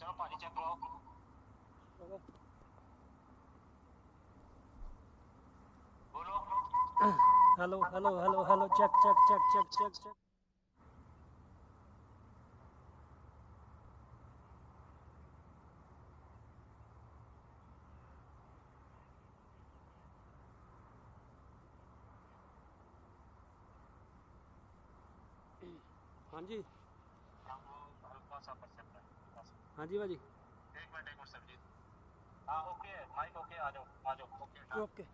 चलो पानी चेक लो। बोलो। Hello hello hello hello check check check check check check. हाँ जी हल्का सा परसेंट है। हाँ जी भाजी। एक मिनट सर जी। हाँ ओके माइक ओके आ जाओ okay okay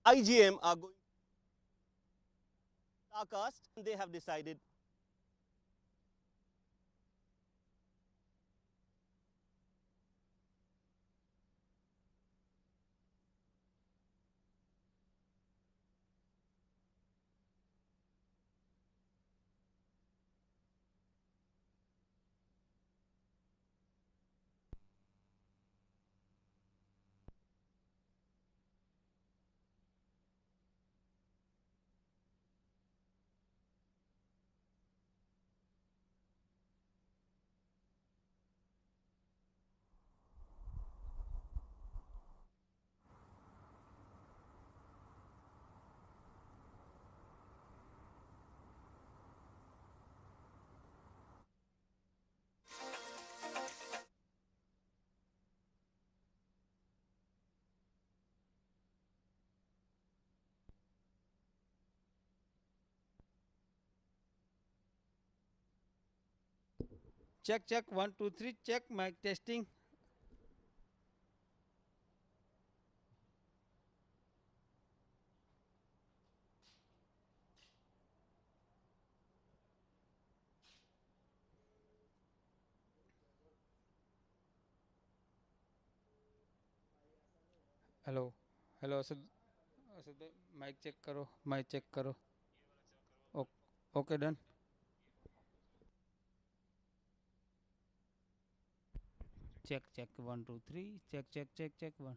IGM are going to cast, and they have decided check check 1 2 3 check mike testing. Hello hello Asad Asad mike check करो okay done. Check check 1 2 3 check check check check 1।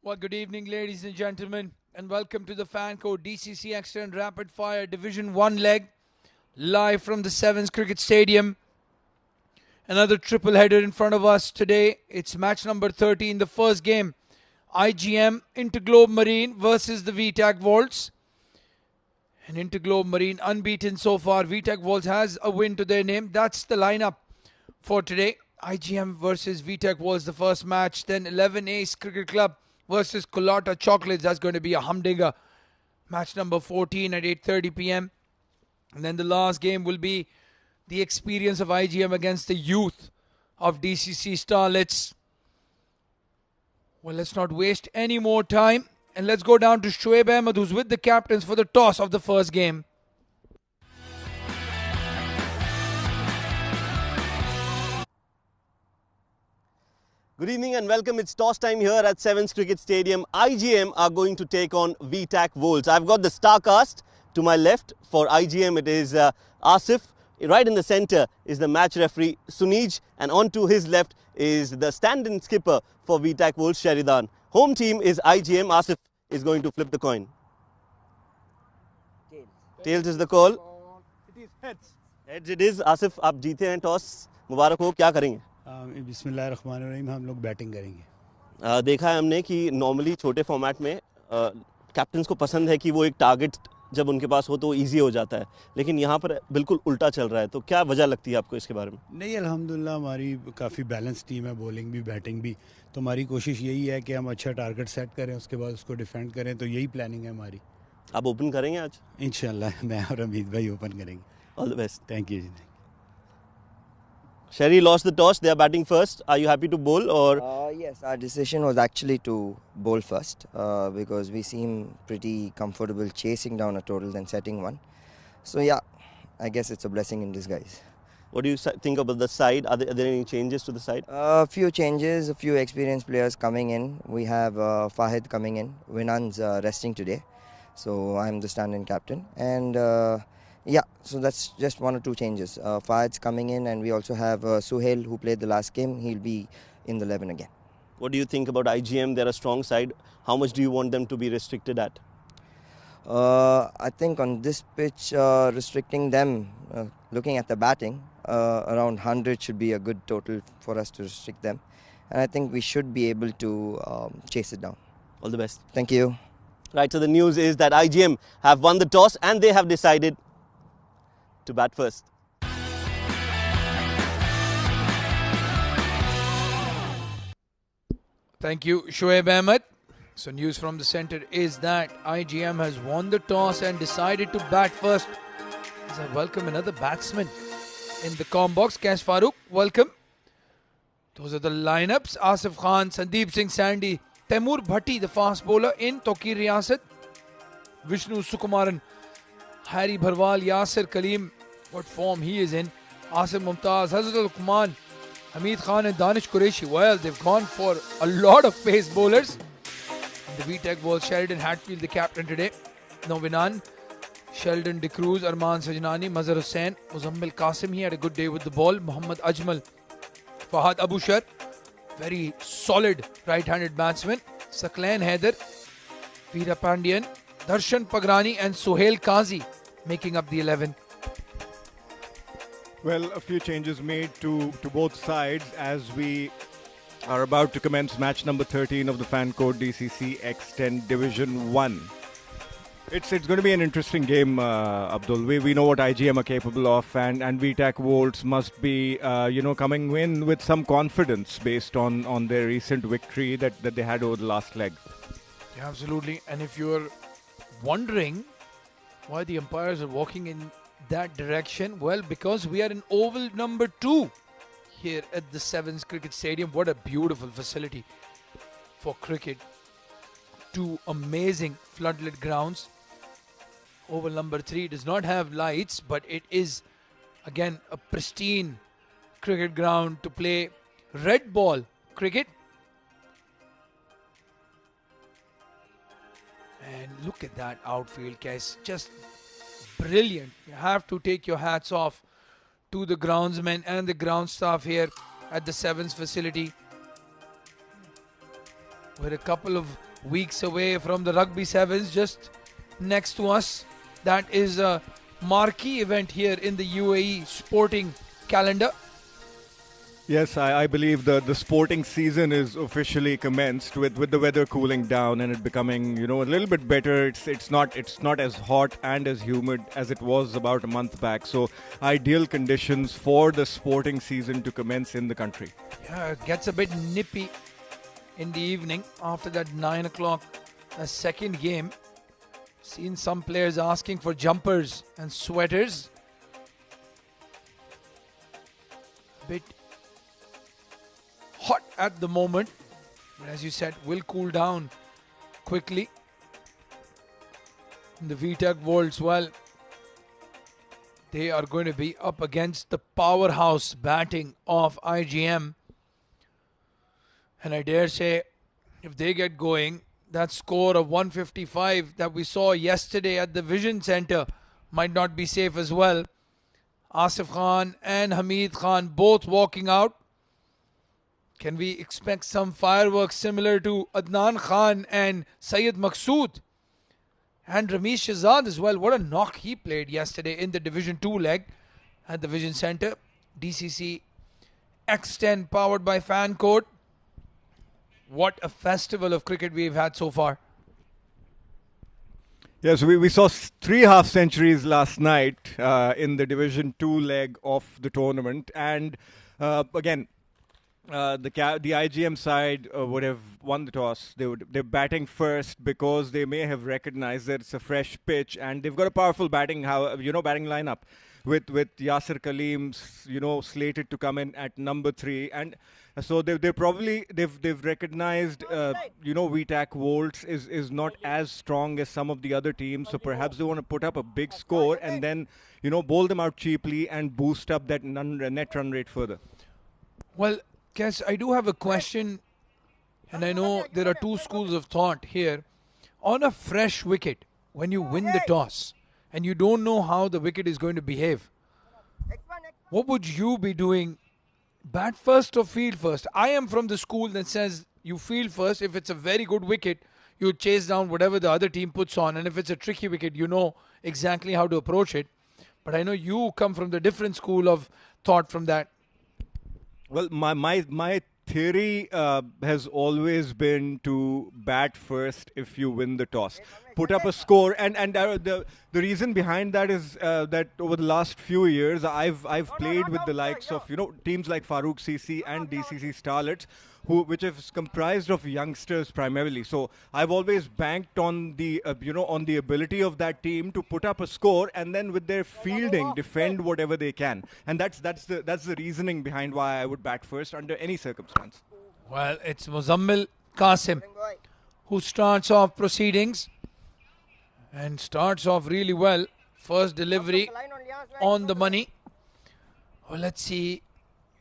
Well, good evening, ladies and gentlemen, and welcome to the fan code DCC X10 Rapid Fire Division 1 leg, live from the Sevens Cricket Stadium. Another triple header in front of us today. It's match number 13, the first game. IGM Interglobe Marine versus the VTAC Volts. And Interglobe Marine unbeaten so far. VTAC Volts has a win to their name. That's the lineup for today. IGM versus VTAC Volts, the first match. Then 11 Ace Cricket Club versus Colata Chocolates. That's going to be a humdinger. Match number 14 at 8:30 p.m. And then the last game will be the experience of IGM against the youth of DCC Starlets. Well, let's not waste any more time. And let's go down to Shoaib Ahmed, who's with the captains for the toss of the first game. Good evening and welcome. It's toss time here at Sevens Cricket Stadium. IGM are going to take on VTAC Volts. I've got the star cast to my left. For IGM, it is Asif. Right in the center is the match referee Sunij, and on to his left is the stand-in skipper for VTAC Volts, Sheridan. Home team is IGM. Asif is going to flip the coin. Tails is the call. It is heads. Heads it is. Asif, आप जीते हैं toss. मुबारक हो. क्या करेंगे? बिस्मिल्लाहिर्रहमानिर्रहीम, हम लोग batting करेंगे। देखा है हमने कि नॉर्मली छोटे फॉर्मेट में कैप्टन्स को पसंद है कि वो एक टारगेट जब उनके पास हो तो ईजी हो जाता है, लेकिन यहाँ पर बिल्कुल उल्टा चल रहा है। तो क्या वजह लगती है आपको इसके बारे में? नहीं, अल्हम्दुलिल्लाह हमारी काफ़ी बैलेंस टीम है, बॉलिंग भी बैटिंग भी। तो हमारी कोशिश यही है कि हम अच्छा टारगेट सेट करें, उसके बाद उसको डिफेंड करें। तो यही प्लानिंग है हमारी। आप ओपन करेंगे आज? इंशाल्लाह मैं और अमीद भाई ओपन करेंगे। All the best. Thank you जी। Sherry lost the toss. They are batting first. Are you happy to bowl or? Yes, our decision was actually to bowl first because we seem pretty comfortable chasing down a total than setting one. So yeah, I guess it's a blessing in disguise. What do you think about the side? Are there any changes to the side? A few changes, a few experienced players coming in. We have Fahid coming in. Winan's resting today, so I'm the stand-in captain. And yeah, so that's just one or two changes. Fahid's coming in, and we also have Suhail, who played the last game. He'll be in the 11 again. What do you think about IGM? They're a strong side. How much do you want them to be restricted at? I think on this pitch, restricting them, looking at the batting, around 100 should be a good total for us to restrict them. And I think we should be able to chase it down. All the best. Thank you. Right, so the news is that IGM have won the toss and they have decided to bat first. Thank you, Shoaib Ahmed. So news from the center is that IGM has won the toss and decided to bat first. As I welcome another batsman in the comm box, Kash Farooq, welcome. Those are the lineups. Asif Khan, Sandeep Singh Sandy, Taimur Bhatti, the fast bowler in Tokir Riyasat, Vishnu Sukumaran, Harry Bharwal, Yasir Kaleem, what form he is in, Asim Mumtaz, Hazrat Al-Kuman, Hamid Khan and Danish Qureshi. Well, they've gone for a lot of pace bowlers. The VTAC Volts, Sheridan Hatfield, the captain today. Novinan, Sheldon De Cruz, Arman Sajnani, Mazhar Hussain, Muzammil Qasim. He had a good day with the ball. Muhammad Ajmal, Fahad Abushar, very solid right-handed batsman. Saklan Haider, Veera Pandian, Darshan Pagrani and Suhail Qazi making up the 11. Well, a few changes made to both sides as we are about to commence match number 13 of the fan code DCC X10 Division 1. It's going to be an interesting game, Abdul. We know what IGM are capable of, and VTAC Volts must be, coming in with some confidence based on their recent victory that they had over the last leg. Yeah, absolutely. And if you're wondering why the umpires are walking in that direction, well, because we are in oval number 2 here at the Sevens Cricket Stadium. What a beautiful facility for cricket. 2 amazing floodlit grounds. Oval number 3 does not have lights, but it is again a pristine cricket ground to play red ball cricket. And look at that outfield, guys. Just brilliant. You have to take your hats off to the groundsmen and the ground staff here at the Sevens facility, where a couple of weeks away from the Rugby Sevens just next to us. That is a marquee event here in the UAE sporting calendar. Yes, I believe the sporting season is officially commenced with the weather cooling down and it becoming a little bit better. It's not as hot and as humid as it was about a month back. So ideal conditions for the sporting season to commence in the country. Yeah, it gets a bit nippy in the evening after that 9 o'clock second game. Seen some players asking for jumpers and sweaters. Bit hot at the moment, but as you said, will cool down quickly. In the VTAC Worlds, well, they are going to be up against the powerhouse batting of IGM. And I dare say, if they get going, that score of 155 that we saw yesterday at the Vision Center might not be safe as well. Asif Khan and Hamid Khan both walking out. Can we expect some fireworks similar to Adnan Khan and Syed Maqsood? And Ramesh Shahzad as well. What a knock he played yesterday in the Division 2 leg at the Vision Center. DCC X10 powered by Fan Code. What a festival of cricket we've had so far. Yes, we saw 3 half centuries last night in the Division 2 leg of the tournament. And again, the IGM side would have won the toss. They're batting first because they may have recognized that it's a fresh pitch and they've got a powerful batting lineup with Yasir Kaleem slated to come in at number 3, and so they've recognized VTAC Volts is not as strong as some of the other teams, so perhaps they want to put up a big score and then bowl them out cheaply and boost up that net run rate further. Well, Kes, I do have a question, and I know there are 2 schools of thought here. On a fresh wicket, when you win the toss and you don't know how the wicket is going to behave, what would you be doing? Bat first or field first? I am from the school that says you field first. If it's a very good wicket, you chase down whatever the other team puts on, and if it's a tricky wicket, you know exactly how to approach it. But I know you come from the different school of thought from that. Well, my theory has always been to bat first if you win the toss. Put up a score, and the reason behind that is that over the last few years I've played with the likes of teams like Farooq CC and DCC Starlets, which is comprised of youngsters primarily. So I've always banked on the on the ability of that team to put up a score and then with their fielding defend whatever they can, and that's the reasoning behind why I would bat first under any circumstance. Well, it's Muzammil Qasim who starts off proceedings and starts off really well. First delivery on the money. Well, let's see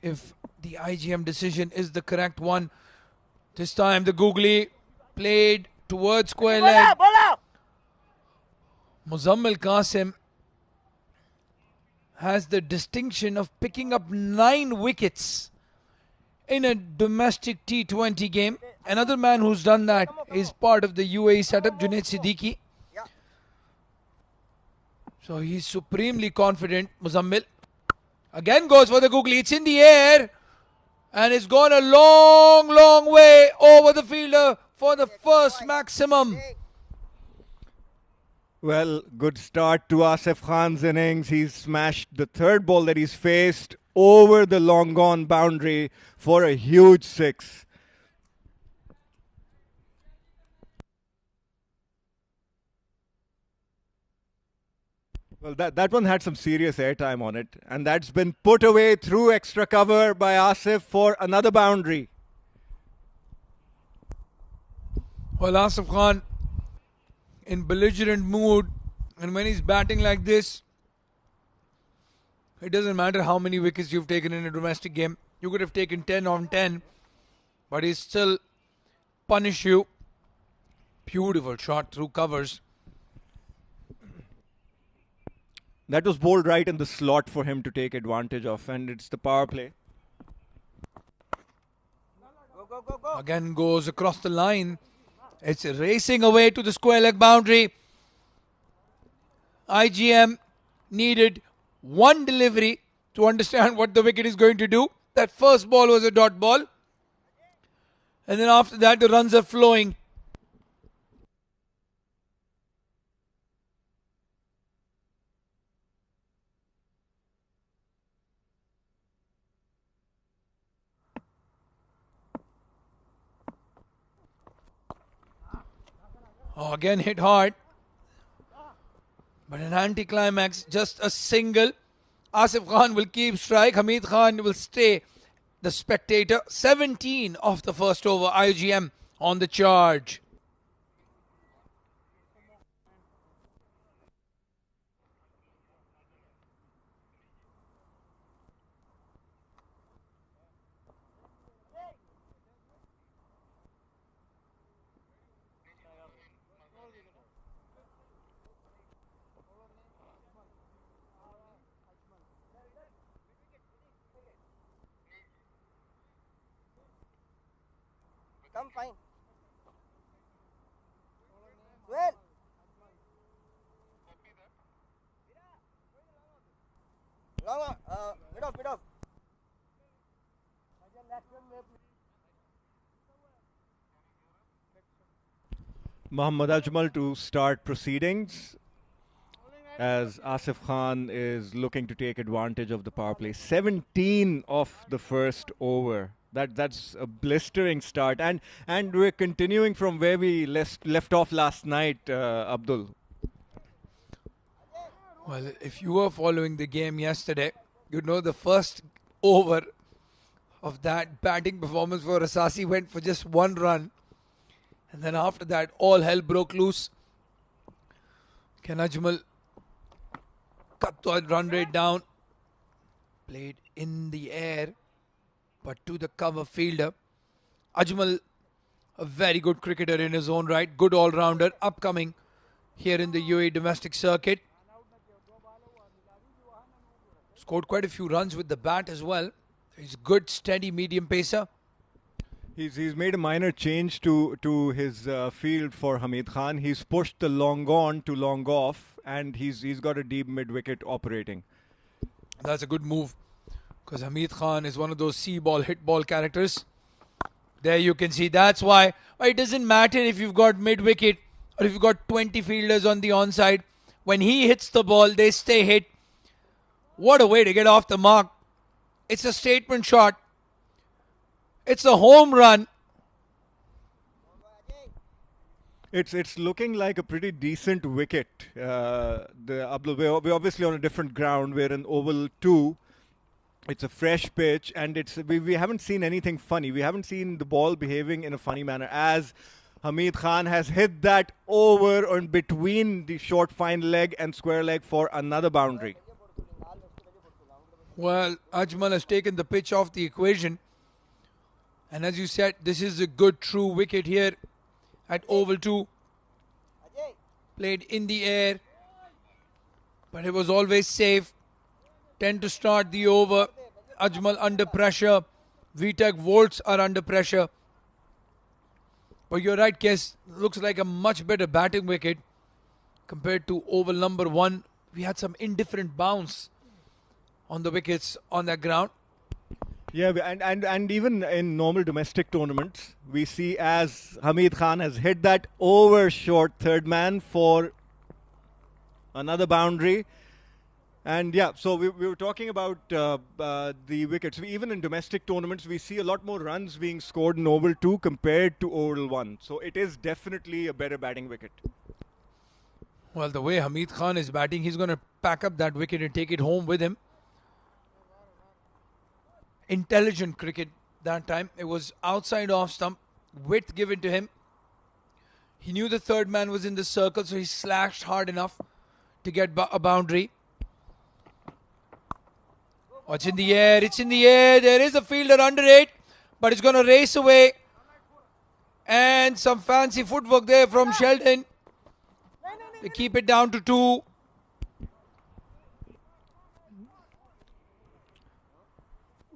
if the IGM decision is the correct one. This time the googly played towards square leg. Muzammil Qasim has the distinction of picking up 9 wickets in a domestic T20 game. Another man who's done that is part of the UAE setup, Junaid Siddiqui. So he's supremely confident, Muzammil. Again goes for the googly. It's in the air. And it's gone a long, long way over the fielder for the first maximum. Well, good start to Asif Khan's innings. He's smashed the 3rd ball that he's faced over the long gone boundary for a huge 6. Well, that one had some serious airtime on it, and that's been put away through extra cover by Asif for another boundary. Well, Asif Khan in belligerent mood, and when he's batting like this, it doesn't matter how many wickets you've taken in a domestic game. You could have taken 10 on 10, but he still punish you. Beautiful shot through covers. That was bowled right in the slot for him to take advantage of, and it's the power play. Again goes across the line, It's racing away to the square leg boundary. IGM needed one delivery to understand what the wicket is going to do. That first ball was a dot ball. And then after that, the runs are flowing. Oh, again hit hard. But an anticlimax, just a single. Asif Khan will keep strike. Hamid Khan will stay the spectator. 17 of the first over. IGM on the charge. Come fine. Well. Long mid off. Mohammad Ajmal to start proceedings as Asif Khan is looking to take advantage of the power play. 17 of the first over. That's a blistering start, and we're continuing from where we left off last night, Abdul. Well, if you were following the game yesterday, you'd know the first over of that batting performance for Asasi went for just one run. And then after that, all hell broke loose. Ken Ajmal cut the run rate down. Played in the air, but to the cover fielder. Ajmal, a very good cricketer in his own right. Good all-rounder, upcoming here in the UAE domestic circuit. Scored quite a few runs with the bat as well. He's good, steady, medium pacer. He's made a minor change to his field for Hamid Khan. He's pushed the long on to long off, and he's got a deep mid-wicket operating. That's a good move, because Hamid Khan is one of those see-ball, hit-ball characters. There you can see. That's why it doesn't matter if you've got mid-wicket or if you've got 20 fielders on the onside. When he hits the ball, they stay hit. What a way to get off the mark. It's a statement shot. It's a home run. It's looking like a pretty decent wicket. We're obviously on a different ground. We're in Oval 2. It's a fresh pitch, and we haven't seen anything funny. We haven't seen the ball behaving in a funny manner, as Hamid Khan has hit that over on between the short fine leg and square leg for another boundary. Well, Ajmal has taken the pitch off the equation. And as you said, this is a good true wicket here at Oval 2. Played in the air, but it was always safe. 10 to start the over. Ajmal under pressure. VTAC Volts are under pressure. But you're right, Kes. Looks like a much better batting wicket compared to Oval number 1. We had some indifferent bounce on the wickets on that ground. Yeah, and even in normal domestic tournaments, we see as Hamid Khan has hit that over short third man for another boundary. And yeah, so we were talking about the wickets. Even in domestic tournaments, we see a lot more runs being scored in Oval 2 compared to Oval 1. So it is definitely a better batting wicket. Well, the way Hamid Khan is batting, he's going to pack up that wicket and take it home with him. Intelligent cricket that time. It was outside off stump, width given to him. He knew the third man was in the circle, so he slashed hard enough to get a boundary. Oh, it's in the air, it's in the air. There is a fielder under it, but it's going to race away. And some fancy footwork there from Sheldon. They keep it down to 2.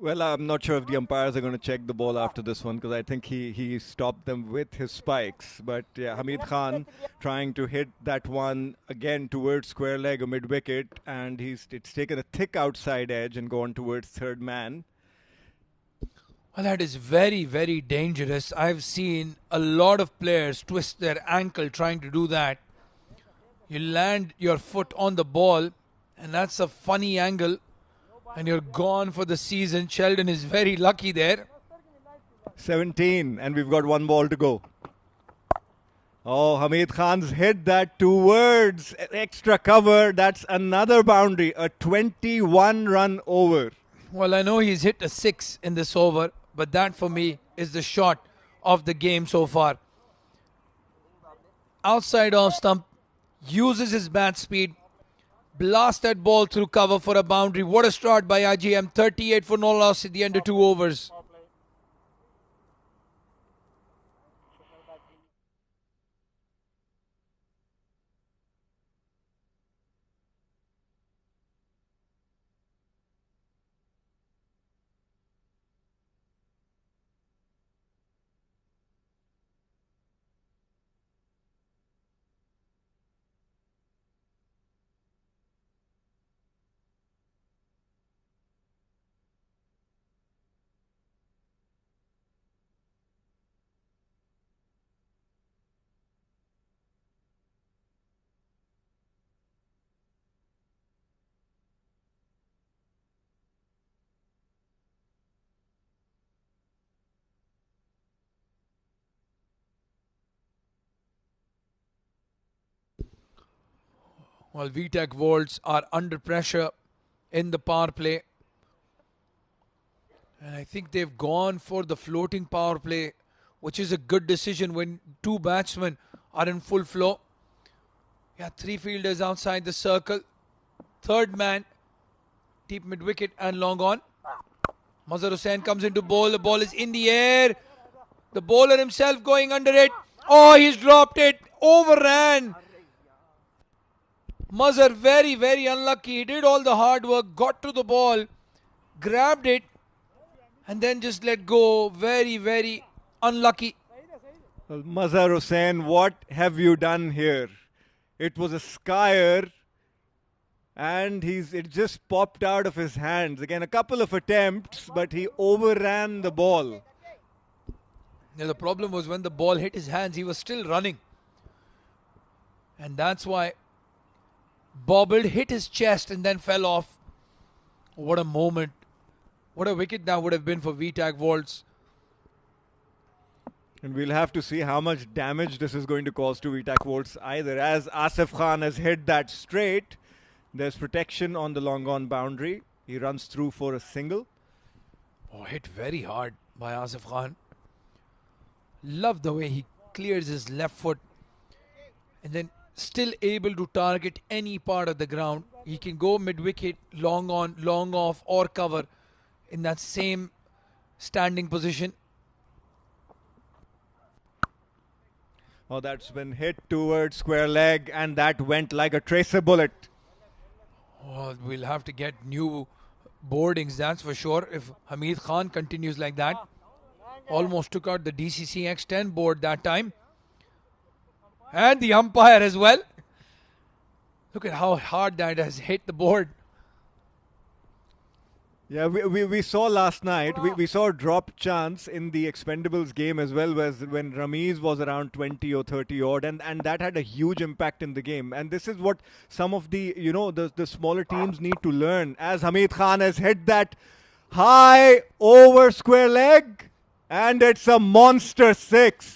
Well, I'm not sure if the umpires are going to check the ball after this one because I think he stopped them with his spikes. But yeah, Hamid Khan trying to hit that one again towards square leg or mid wicket, and it's taken a thick outside edge and gone towards third man. Well, that is very, very dangerous. I've seen a lot of players twist their ankle trying to do that. You land your foot on the ball, and that's a funny angle, and you're gone for the season. Sheldon is very lucky there. 17, and we've got one ball to go. Oh, Hamid Khan's hit that towards extra cover. That's another boundary, a 21-run over. Well, I know he's hit a 6 in this over, but that for me is the shot of the game so far. Outside off stump, uses his bat speed, blast that ball through cover for a boundary. What a start by IGM. 38 for no loss at the end of 2 overs. Well, VTAC Volts are under pressure in the power play. And I think they've gone for the floating power play, which is a good decision when 2 batsmen are in full flow. Yeah, 3 fielders outside the circle. Third man, deep mid-wicket and long on. Mazhar Hussain comes into bowl. The ball is in the air. The bowler himself going under it. Oh, he's dropped it. Overran. Mazhar very, very unlucky. He did all the hard work, got to the ball, grabbed it, and then just let go. Very, very unlucky. Well, Mazhar Hussain, what have you done here? It was a skyer, and it just popped out of his hands. Again, a couple of attempts, but he overran the ball. Yeah, the problem was when the ball hit his hands, he was still running. And that's why bobbled, hit his chest, and then fell off. What a moment. What a wicket that would have been for VTAC Volts. And we'll have to see how much damage this is going to cause to VTAC Volts either. As Asif Khan has hit that straight, there's protection on the long on boundary. He runs through for a single. Oh, hit very hard by Asif Khan. Love the way he clears his left foot and then still able to target any part of the ground. He can go mid-wicket, long on, long off, or cover in that same standing position. Oh, that's been hit towards square leg, and that went like a tracer bullet. Oh, we'll have to get new boardings, that's for sure, if Hamid Khan continues like that. Almost took out the DCC X10 board that time. And the umpire as well. Look at how hard that has hit the board. Yeah, we saw last night, we saw a drop chance in the Expendables game as well, when Ramiz was around 20 or 30 odd, and that had a huge impact in the game. And this is what some of the, the smaller teams need to learn. As Hamid Khan has hit that high over square leg, and it's a monster 6.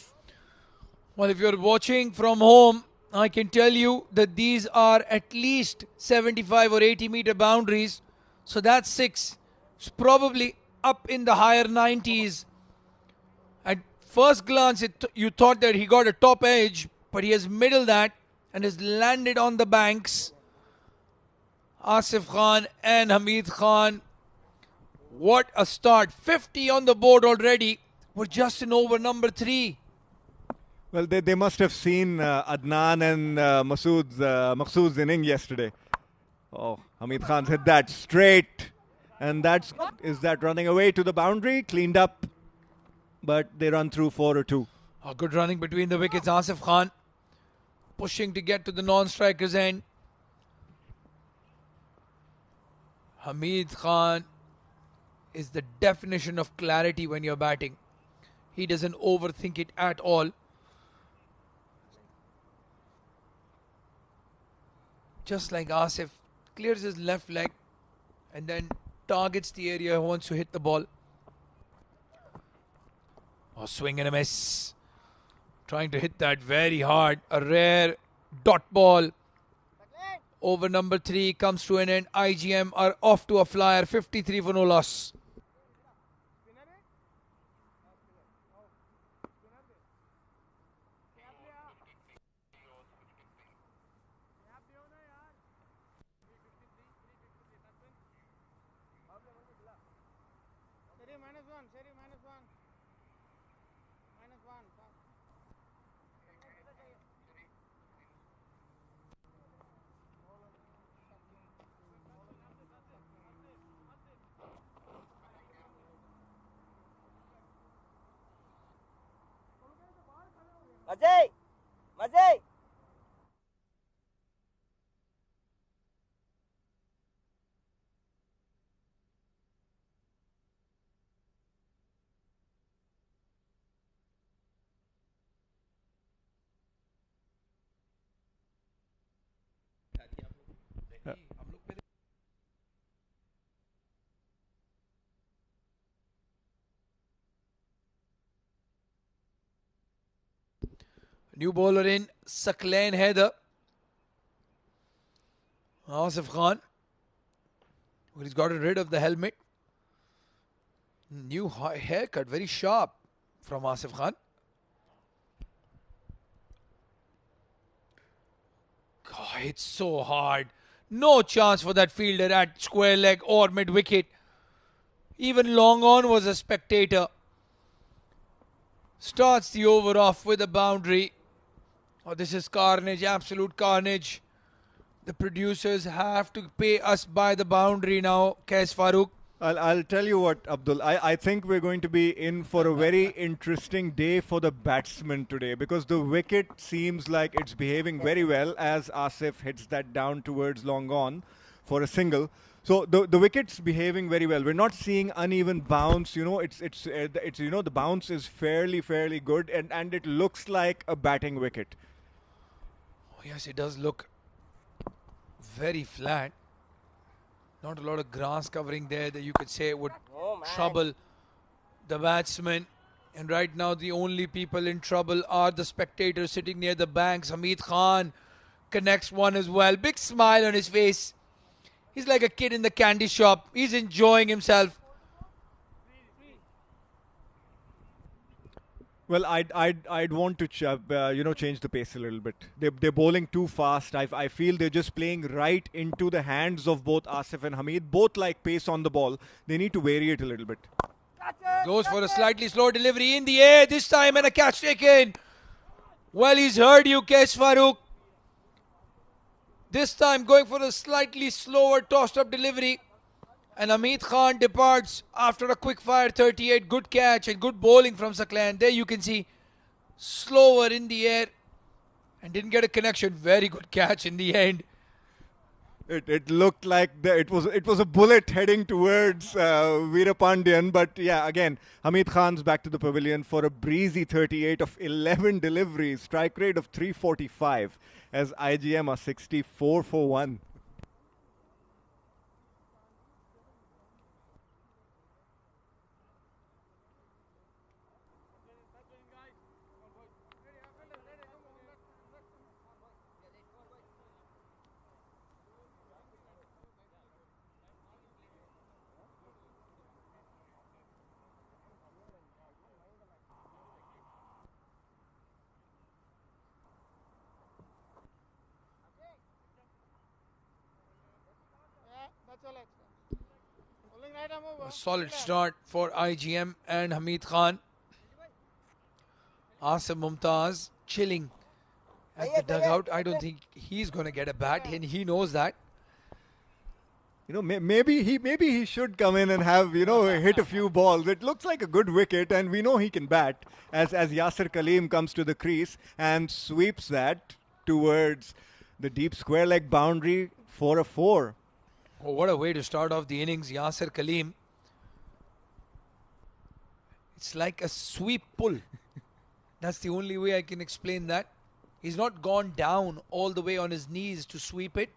Well, if you're watching from home, I can tell you that these are at least 75 or 80 meter boundaries. So that 6 is probably up in the higher 90s. At first glance, you thought that he got a top edge, but he has middled that and has landed on the banks. Asif Khan and Hamid Khan. What a start. 50 on the board already. We're just in over number 3. Well, they must have seen Adnan and Maqsood's inning yesterday. Oh, Hamid Khan's hit that straight. And is that running away to the boundary, cleaned up, but they run through 4 or 2. Oh, good running between the wickets. Asif Khan pushing to get to the non-striker's end. Hamid Khan is the definition of clarity when you're batting. He doesn't overthink it at all. Just like Asif, clears his left leg and then targets the area he wants to hit the ball. Oh, swing and a miss. Trying to hit that very hard. A rare dot ball. Over number 3 comes to an end. IGM are off to a flyer. 53 for no loss. Mazay! Mazay! New bowler in, Saqlain Haider. Asif Khan. He's gotten rid of the helmet. New haircut, very sharp from Asif Khan. God, it's so hard. No chance for that fielder at square leg or mid wicket. Even long on was a spectator. Starts the over off with a boundary. Oh, this is carnage, absolute carnage. The producers have to pay us by the boundary now, Qais Farooq. I'll tell you what, Abdul. I think we're going to be in for a very interesting day for the batsmen today, because the wicket seems like it's behaving very well as Asif hits that down towards long on for a single. So the wicket's behaving very well. We're not seeing uneven bounce. You know, it's the bounce is fairly good, and it looks like a batting wicket. Oh, yes, it does look very flat. Not a lot of grass covering there that you could say would trouble the batsman. And right now the only people in trouble are the spectators sitting near the banks. Hamid Khan connects one as well. Big smile on his face. He's like a kid in the candy shop. He's enjoying himself. Well, I'd want to change the pace a little bit. They're bowling too fast. I feel they're just playing right into the hands of both Asif and Hamid. Both like pace on the ball. They need to vary it a little bit. Goes for a slightly slow delivery in the air this time and a catch taken. Well, he's heard you, Qais Farooq. This time going for a slightly slower tossed up delivery. And Hamid Khan departs after a quick fire 38. Good catch and good bowling from Saqlain. There you can see slower in the air and didn't get a connection. Very good catch in the end. It looked like it was a bullet heading towards Veerapandian, but yeah, again, Hamid Khan's back to the pavilion for a breezy 38 of 11 deliveries, strike rate of 345 as IGM are 64 for 1. A solid start for IGM and Hamid Khan. Asif Mumtaz chilling at the dugout. I don't think he's going to get a bat, and he knows that. You know, maybe he should come in and have, you know, hit a few balls. It looks like a good wicket, and we know he can bat. As Yasir Kaleem comes to the crease and sweeps that towards the deep square leg boundary for a 4. Oh, what a way to start off the innings, Yasir Kaleem. It's like a sweep pull. That's the only way I can explain that. He's not gone down all the way on his knees to sweep it.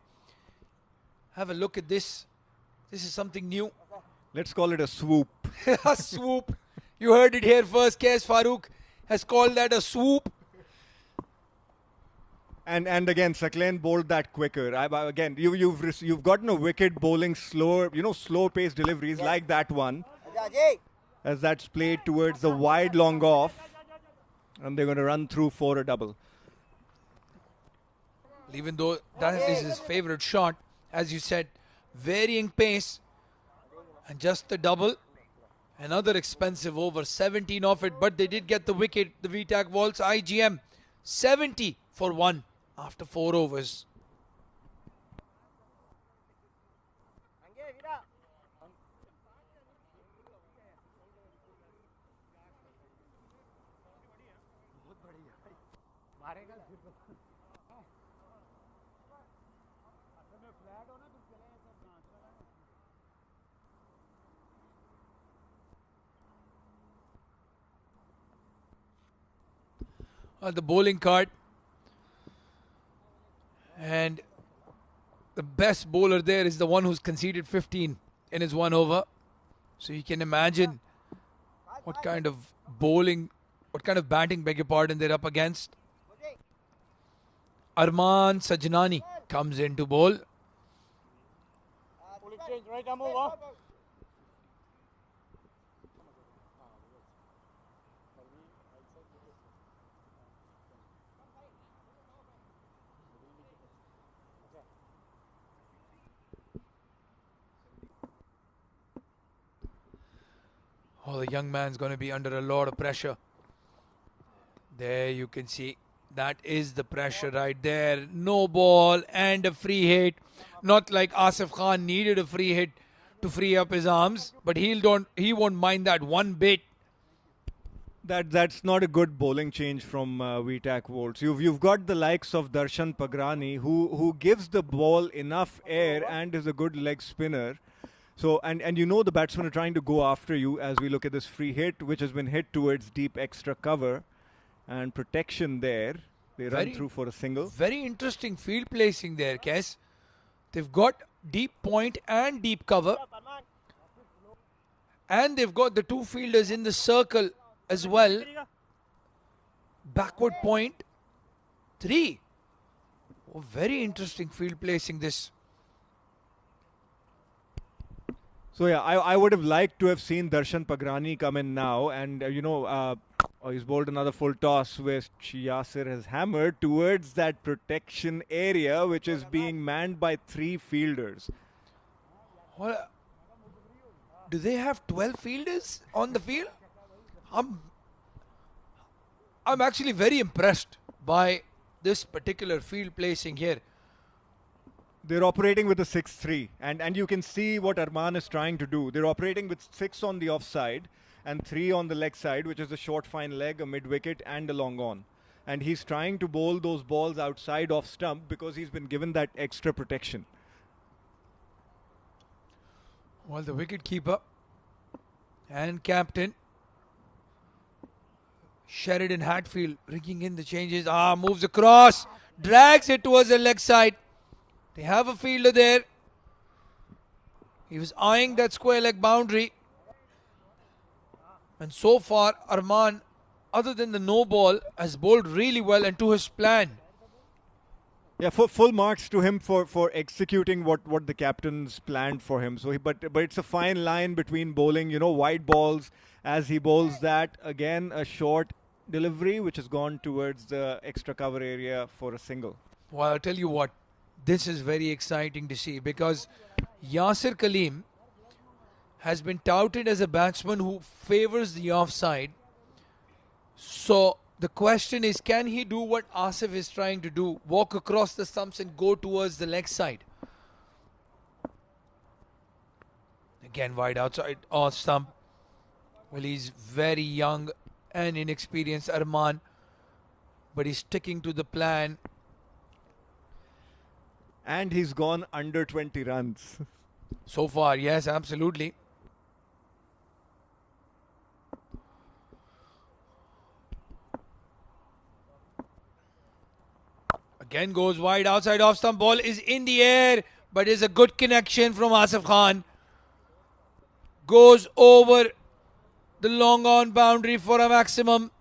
Have a look at this. This is something new. Let's call it a swoop. A swoop. You heard it here first. Kes Farooq has called that a swoop. And again, Sakleen bowled that quicker. Again, you've gotten a wicket bowling slower, you know, slow paced deliveries like that one. As that's played towards the wide long off. And they're going to run through for a double. Even though that is his favourite shot, as you said, varying pace. And just the double. Another expensive over, 17 off it. But they did get the wicket. The VTAC Waltz IGM 70 for 1 after 4 overs. The bowling card, and the best bowler there is the one who's conceded 15 in his 1 over. So you can imagine what kind of bowling, what kind of batting, beg your pardon, they're up against. Arman Sajnani comes in to bowl. Oh, the young man's going to be under a lot of pressure. There you can see. That is the pressure right there. No ball and a free hit. Not like Asif Khan needed a free hit to free up his arms. But he won't mind that one bit. That's not a good bowling change from VTAC Volts. You've got the likes of Darshan Pagrani who gives the ball enough air and is a good leg spinner. So, and you know the batsmen are trying to go after you as we look at this free hit, which has been hit towards deep extra cover and protection there. They run through for a single. Very interesting field placing there, Kes. They've got deep point and deep cover. And they've got the 2 fielders in the circle as well. Backward point. 3. Oh, very interesting field placing this. So yeah, I would have liked to have seen Darshan Pagrani come in now, and he's bowled another full toss which Yasir has hammered towards that protection area, which is being manned by 3 fielders. Well, do they have 12 fielders on the field? I'm actually very impressed by this particular field placing here. They're operating with a 6-3, and you can see what Arman is trying to do. They're operating with 6 on the offside and 3 on the leg side, which is a short fine leg, a mid-wicket and a long on. And he's trying to bowl those balls outside off stump because he's been given that extra protection. Well, the wicket-keeper and captain Sheridan Hatfield bringing in the changes. Moves across, drags it towards the leg side. They have a fielder there. He was eyeing that square leg boundary. And so far, Arman, other than the no ball, has bowled really well and to his plan. Yeah, full marks to him for executing what the captain's planned for him. So, but it's a fine line between bowling, wide balls as he bowls that. Again, a short delivery which has gone towards the extra cover area for a single. Well, I'll tell you what. This is very exciting to see because Yasir Kaleem has been touted as a batsman who favors the offside. So the question is, can he do what Asif is trying to do? Walk across the stumps and go towards the leg side. Again wide outside off stump. Well, he's very young and inexperienced, Arman, but he's sticking to the plan. And he's gone under 20 runs. So far, yes, absolutely. Again goes wide outside off stump. Ball is in the air, but is a good connection from Asif Khan. Goes over the long on boundary for a maximum.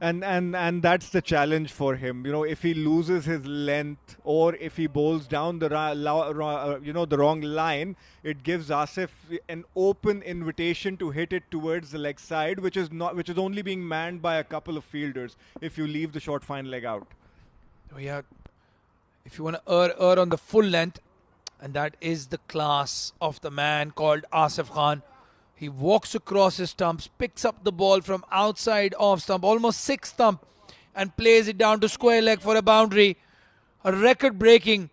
And that's the challenge for him. You know, if he loses his length or if he bowls down the the wrong line, it gives Asif an open invitation to hit it towards the leg side, which is only being manned by a couple of fielders if you leave the short fine leg out. Yeah, if you want to err on the full length, and that is the class of the man called Asif Khan. He walks across his stumps, picks up the ball from outside off stump, almost 6 stump, and plays it down to square leg for a boundary. A record-breaking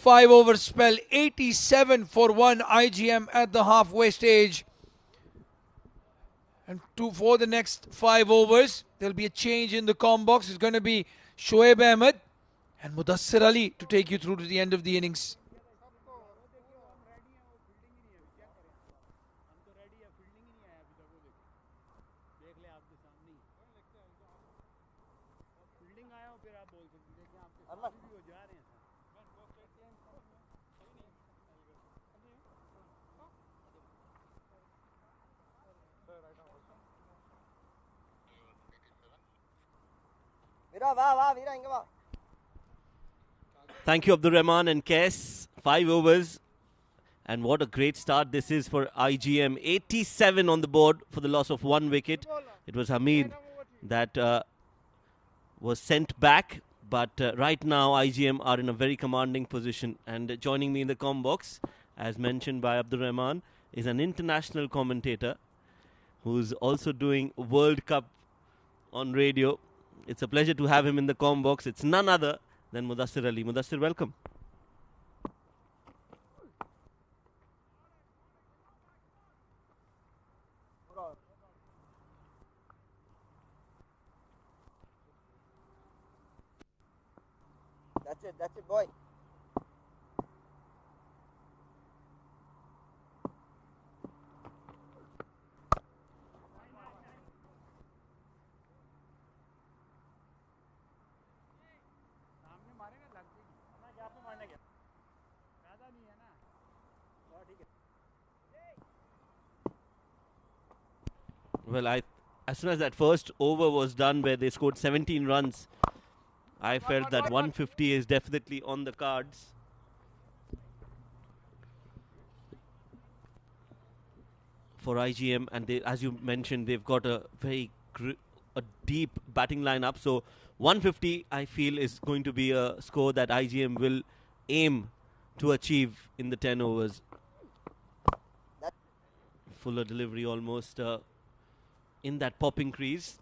5-over spell, 87 for 1 IGM at the halfway stage. And for the next 5 overs, there'll be a change in the com box. It's going to be Shoaib Ahmed and Mudassir Ali to take you through to the end of the innings. Thank you, Abdur Rahman and Kes. 5 overs. And what a great start this is for IGM. 87 on the board for the loss of 1 wicket. It was Hamid that was sent back. But right now, IGM are in a very commanding position. And joining me in the comm box, as mentioned by Abdur Rahman, is an international commentator who's also doing World Cup on radio. It's a pleasure to have him in the comm box. It's none other than Mudassir Ali. Mudassir, welcome. That's it, boy. Well, as soon as that first over was done where they scored 17 runs, I felt that 150 is definitely on the cards. For IGM, and they, as you mentioned, they've got a very deep batting lineup. So 150, I feel, is going to be a score that IGM will aim to achieve in the 10 overs. Fuller delivery almost in that popping crease.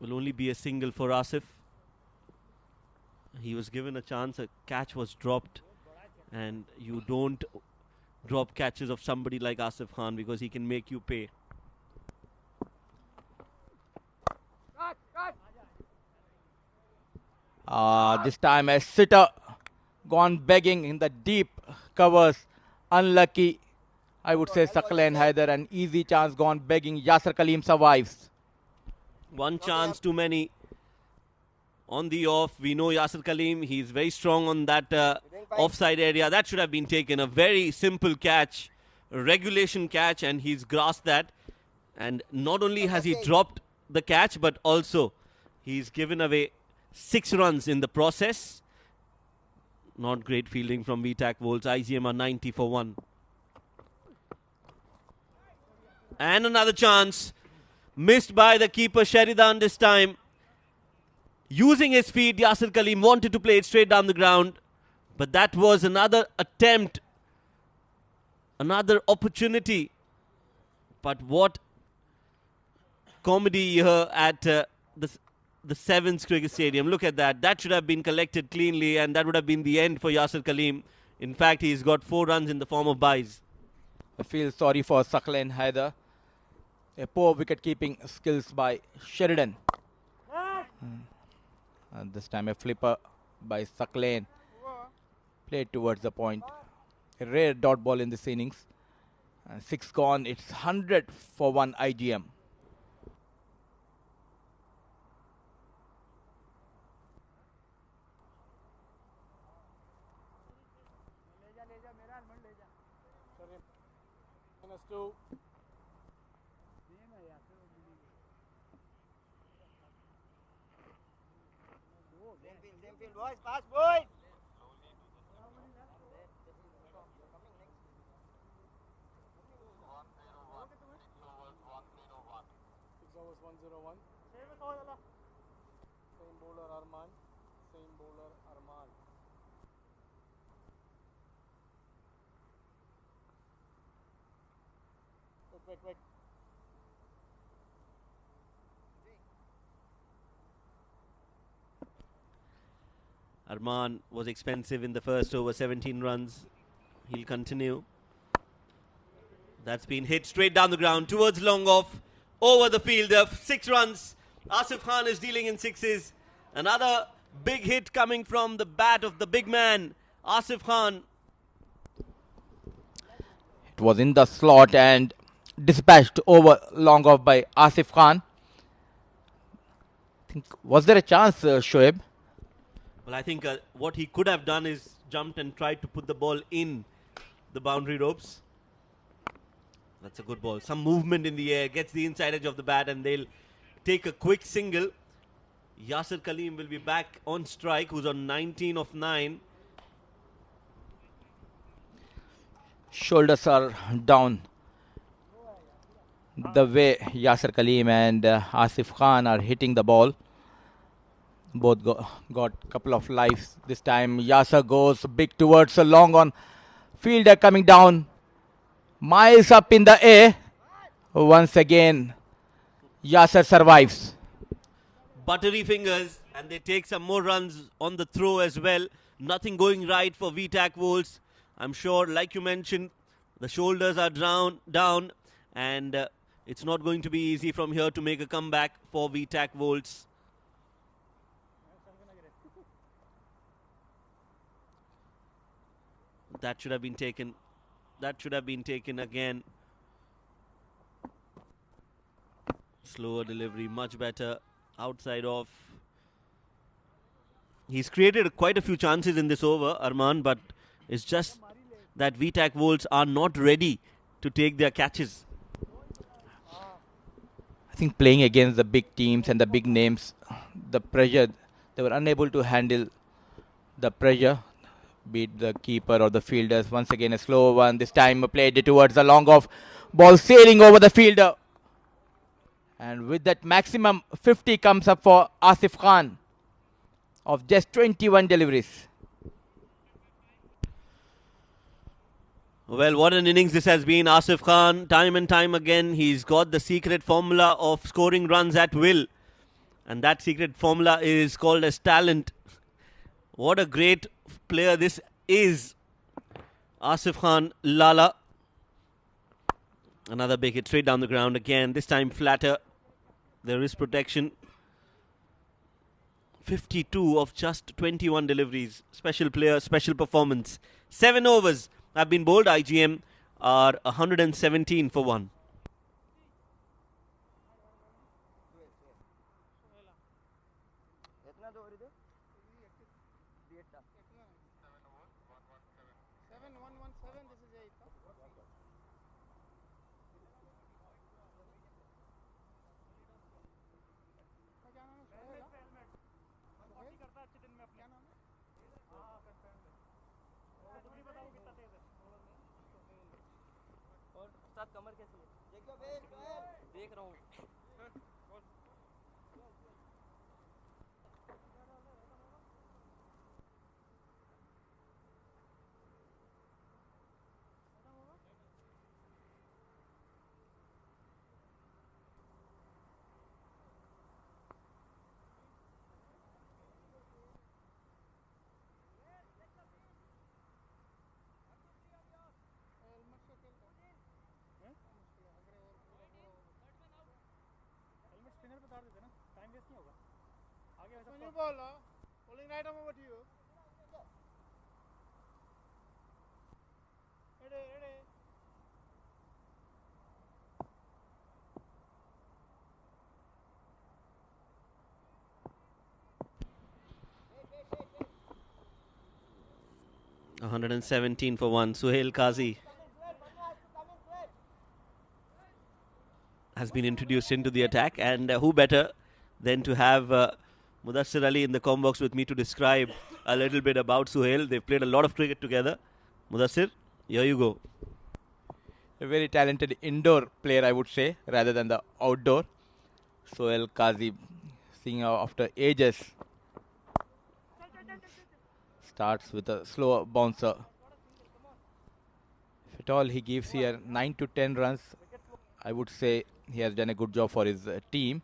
Will only be a single for Asif. He was given a chance, a catch was dropped, and you don't drop catches of somebody like Asif Khan because he can make you pay. This time a sitter gone begging in the deep covers. Unlucky, I would say, Saqlain Haider. An easy chance gone begging. Yasir Kaleem survives. One chance too many. On the off, we know Yasir Kaleem, he's very strong on that offside area. That should have been taken. A very simple catch, a regulation catch, and he's grasped that. And not only has he dropped the catch, but also he's given away 6 runs in the process. Not great fielding from VTAC Volts. IGM are 90 for 1. And another chance. Missed by the keeper Sheridan this time. Using his feet, Yasir Kaleem wanted to play it straight down the ground. But that was another attempt. Another opportunity. But what comedy here at the Sevens Cricket Stadium. Look at that. That should have been collected cleanly, and that would have been the end for Yasir Kaleem. In fact, he's got 4 runs in the form of byes. I feel sorry for Sakleen Haider. A poor wicket-keeping skills by Sheridan. And this time a flipper by Sakleen. Played towards the point. A rare dot ball in this innings. And 6 gone. It's 100 for 1 IGM. Arman was expensive in the first over, 17 runs. He'll continue. That's been hit straight down the ground towards long off, over the fielder. 6 runs. Asif Khan is dealing in sixes. Another big hit coming from the bat of the big man, Asif Khan. It was in the slot and dispatched over long off by Asif Khan. Was there a chance, Shoaib? Well, I think what he could have done is jumped and tried to put the ball in the boundary ropes. That's a good ball. Some movement in the air, gets the inside edge of the bat, and they'll take a quick single. Yasir Kaleem will be back on strike, who's on 19 of 9. Shoulders are down. The way Yasir Kaleem and Asif Khan are hitting the ball. Both got a couple of lives. This time Yasir goes big towards a long on. Fielder coming down. Miles up in the air. Once again, Yasir survives. Buttery fingers, and they take some more runs on the throw as well. Nothing going right for VTAC Wolves. I'm sure, like you mentioned, the shoulders are down, and it's not going to be easy from here to make a comeback for VTAC Wolves. That should have been taken. That should have been taken again. Slower delivery, much better. Outside off. He's created quite a few chances in this over, Arman, but it's just that VTAC Wolves are not ready to take their catches. I think playing against the big teams and the big names, the pressure, they were unable to handle the pressure, be it the keeper or the fielders. Once again a slow one, this time played it towards the long off, ball sailing over the fielder. And with that, maximum 50 comes up for Asif Khan of just 21 deliveries. Well, what an innings this has been. Asif Khan, time and time again, he's got the secret formula of scoring runs at will. And that secret formula is called as talent. What a great player this is. Asif Khan, Lala. Another big hit straight down the ground again. This time flatter. There is protection. 52 of just 21 deliveries. Special player, special performance. 7 overs have been bowled. IGM are 117 for 1. 117 for 1. Suhail Qazi has been introduced into the attack, and who better than to have Mudassir Ali in the com box with me to describe a little bit about Suhail. They've played a lot of cricket together. Mudassir, here you go. A very talented indoor player, I would say, rather than the outdoor. Sohail Qazi, seeing after ages, starts with a slow bouncer. If at all he gives here 9 to 10 runs, I would say he has done a good job for his team.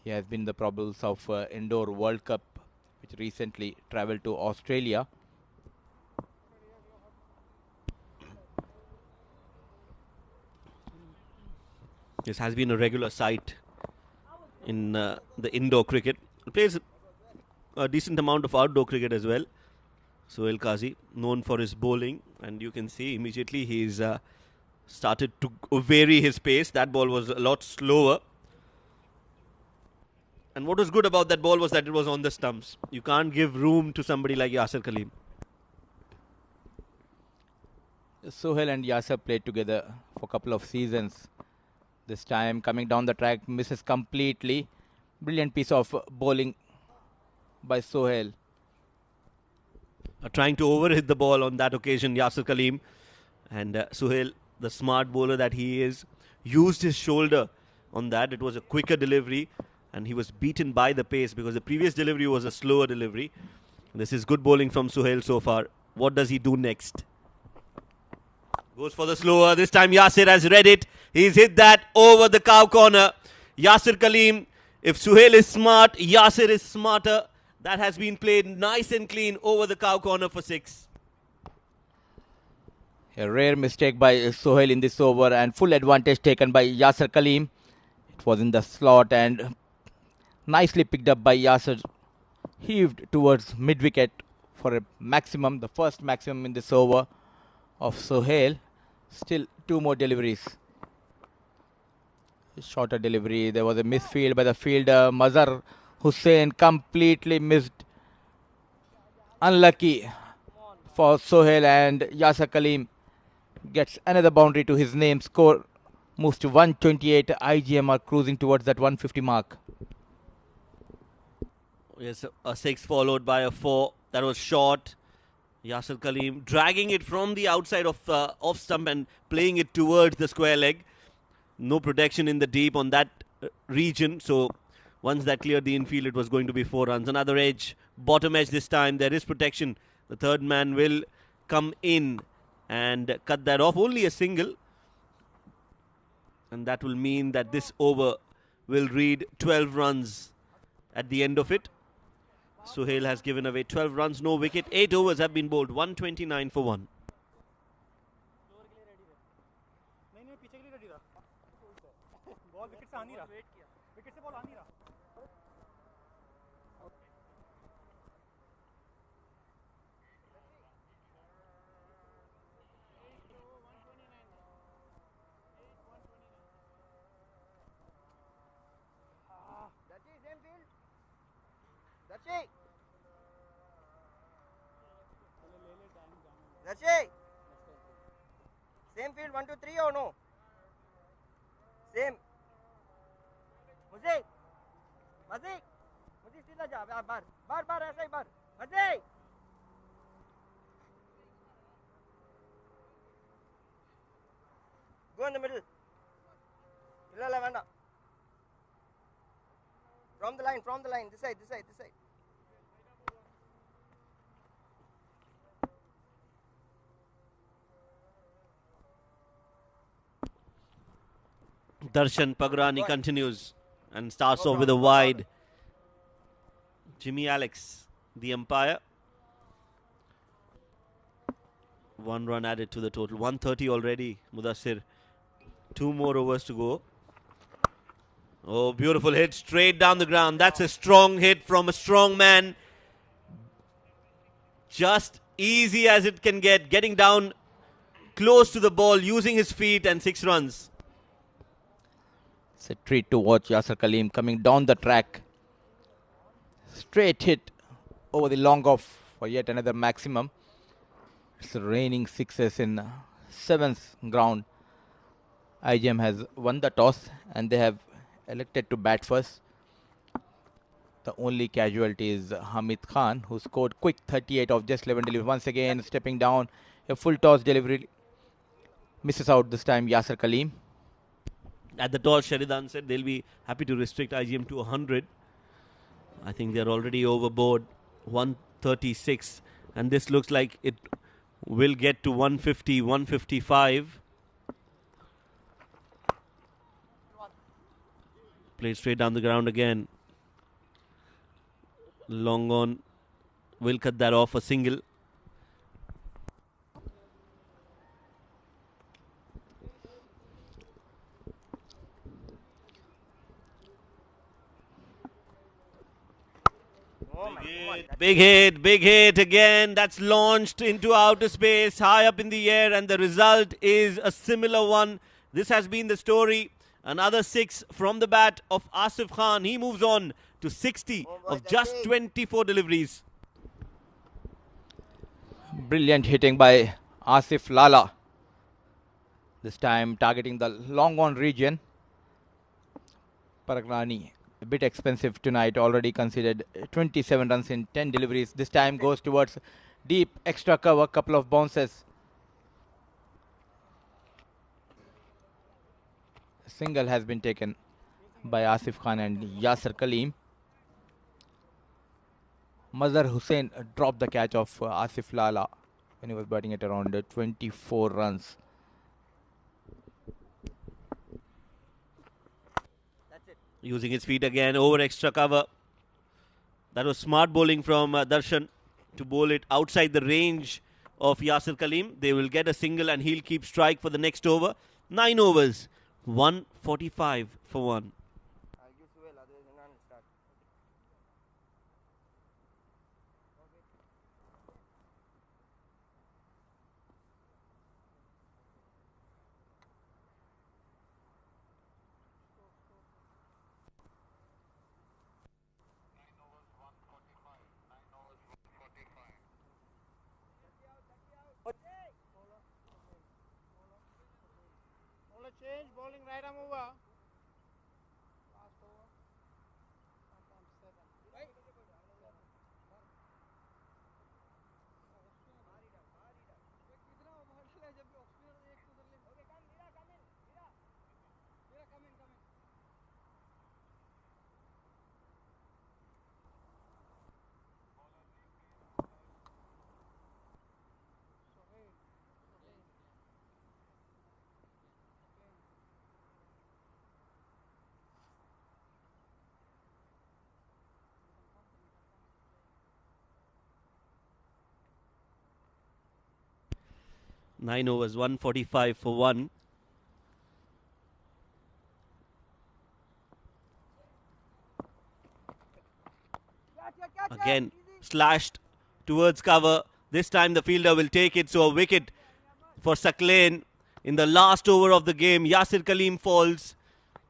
He has been the problems of Indoor World Cup, which recently travelled to Australia. This has been a regular sight in the indoor cricket. He plays a decent amount of outdoor cricket as well. Sohail Qazi, known for his bowling, and you can see immediately he's started to vary his pace. That ball was a lot slower. And what was good about that ball was that it was on the stumps. You can't give room to somebody like Yasir Kaleem. Sohail and Yasir played together for a couple of seasons. This time coming down the track, misses completely. Brilliant piece of bowling by Sohail. Trying to overhit the ball on that occasion, Yasir Kaleem. And Sohail, the smart bowler that he is, used his shoulder on that. It was a quicker delivery, and he was beaten by the pace because the previous delivery was a slower delivery. This is good bowling from Sohail so far. What does he do next? Goes for the slower. This time Yasir has read it. He's hit that over the cow corner. Yasir Kaleem, if Sohail is smart, Yasir is smarter. That has been played nice and clean over the cow corner for 6. A rare mistake by Sohail in this over, and full advantage taken by Yasir Kaleem. It was in the slot and nicely picked up by Yasir. Heaved towards mid-wicket for a maximum, the first maximum in this over of Sohail. Still 2 more deliveries. Shorter delivery. There was a misfield by the fielder. Mazhar Hussain completely missed. Unlucky for Sohail, and Yasir Kaleem gets another boundary to his name. Score moves to 128. IGM are cruising towards that 150 mark. Yes, a 6 followed by a 4. That was short. Yasir Kaleem dragging it from the outside of off stump and playing it towards the square leg. No protection in the deep on that region. So once that cleared the infield, it was going to be 4 runs. Another edge, bottom edge this time. There is protection. The third man will come in and cut that off. Only a single. And that will mean that this over will read 12 runs at the end of it. Sohail has given away 12 runs, no wicket. 8 overs have been bowled, 129 for 1. Same field 1 to 3 or no? Same. Muzik. सीधा जा बार ऐसा ही बार. Muzik. Go in the middle. Illa vanda. From the line. This side. Darshan Pagrani continues and starts off with a wide. Jimmy Alex, the umpire. 1 run added to the total. 130 already, Mudassir. 2 more overs to go. Oh, beautiful hit straight down the ground. That's a strong hit from a strong man. Just easy as it can get, getting down close to the ball, using his feet, and 6 runs. It's a treat to watch Yasser Kaleem coming down the track. Straight hit over the long off for yet another maximum. It's raining sixes in 7th ground. IGM has won the toss and they have elected to bat first. The only casualty is Hamid Khan, who scored quick 38 of just 11 deliveries. Once again, stepping down, a full toss delivery. Misses out this time Yasser Kaleem. At the toss, Sheridan said they'll be happy to restrict IGM to 100. I think they're already overboard 136. And this looks like it will get to 150, 155. Played straight down the ground again. Long on. Will cut that off a single. Big hit again. That's launched into outer space, high up in the air, and the result is a similar one. This has been the story. Another 6 from the bat of Asif Khan. He moves on to 60 of just 24 deliveries. Brilliant hitting by Asif Lala. This time targeting the long on region. Paragrani, a bit expensive tonight, already considered 27 runs in 10 deliveries. This time goes towards deep extra cover, couple of bounces. A single has been taken by Asif Khan and Yasser Kaleem. Mazhar Hussain dropped the catch of Asif Lala when he was batting at around 24 runs. Using his feet again over extra cover. That was smart bowling from Darshan to bowl it outside the range of Yasser Kaleem. They will get a single and he'll keep strike for the next over. 9 overs, 145 for 1. Change, bowling right arm over. Nine overs, 145 for 1. Again, slashed towards cover. This time the fielder will take it. So a wicket for Saklain in the last over of the game. Yasser Kaleem falls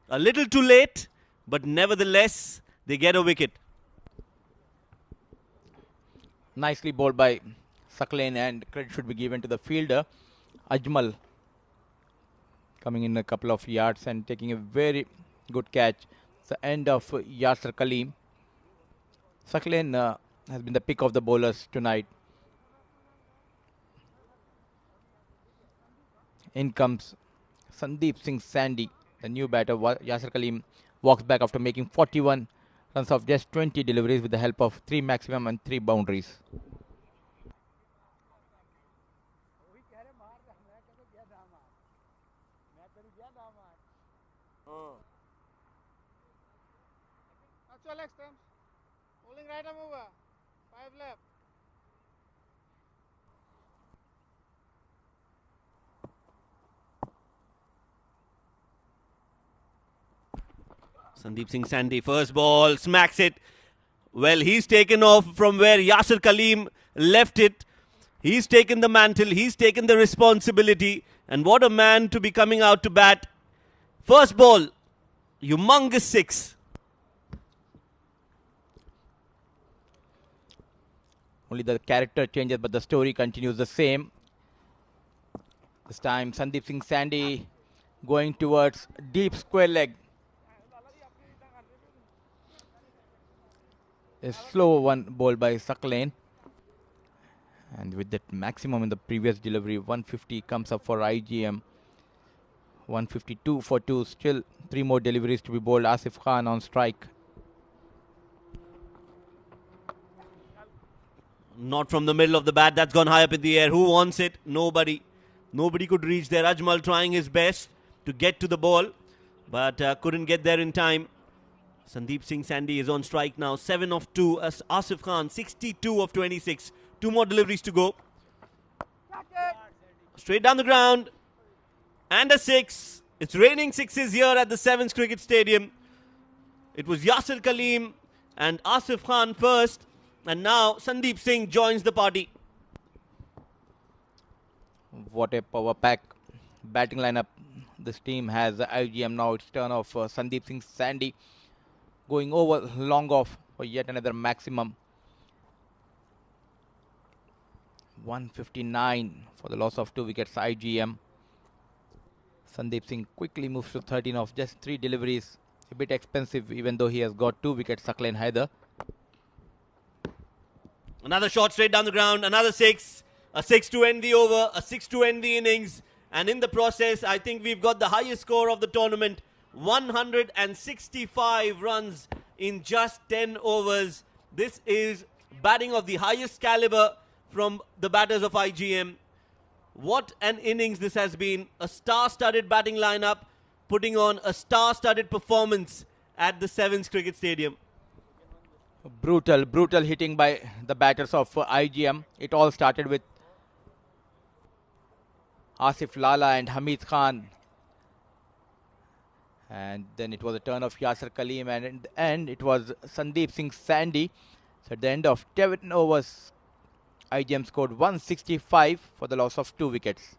a little too late, but nevertheless, they get a wicket. Nicely bowled by Saklain, and credit should be given to the fielder, Ajmal, coming in a couple of yards and taking a very good catch. It's the end of Yasser Kaleem. Saklain has been the pick of the bowlers tonight. In comes Sandeep Singh Sandy, the new batter. Yasser Kaleem walks back after making 41 runs of just 20 deliveries with the help of 3 maximum and 3 boundaries. Next time. Bowling right arm over. 5 left. Sandeep Singh Sandy, first ball, smacks it. Well, he's taken off from where Yasir Kaleem left it. He's taken the mantle, he's taken the responsibility. And what a man to be coming out to bat. First ball, humongous 6. Only the character changes, but the story continues the same. This time, Sandeep Singh Sandy going towards deep square leg. A slow one ball by Sakleen. And with that maximum in the previous delivery, 150 comes up for IGM. 152 for 2. Still 3 more deliveries to be bowled. Asif Khan on strike. Not from the middle of the bat. That's gone high up in the air. Who wants it? Nobody. Nobody could reach there. Ajmal trying his best to get to the ball, but couldn't get there in time. Sandeep Singh Sandy is on strike now. 7 of 2. As Asif Khan, 62 of 26. 2 more deliveries to go. Straight down the ground. And a 6. It's raining 6s here at the Sevens Cricket Stadium. It was Yasir Kaleem and Asif Khan first. And now Sandeep Singh joins the party. What a power pack batting lineup this team has. IGM now it's turn of Sandeep Singh Sandy going over long off for yet another maximum. 159 for the loss of 2 wickets IGM. Sandeep Singh quickly moves to 13 of just 3 deliveries. A bit expensive even though he has got 2 wickets. Sakleen Haider. Another shot straight down the ground. Another 6. A 6 to end the over. A 6 to end the innings. And in the process, I think we've got the highest score of the tournament. 165 runs in just 10 overs. This is batting of the highest caliber from the batters of IGM. What an innings this has been. A star-studded batting lineup putting on a star-studded performance at the Sevens Cricket Stadium. Brutal hitting by the batters of IGM. It all started with Asif Lala and Hamid Khan. And then it was a turn of Yasir Kaleem, and in the end it was Sandeep Singh Sandy. So at the end of 10 overs, IGM scored 165 for the loss of 2 wickets.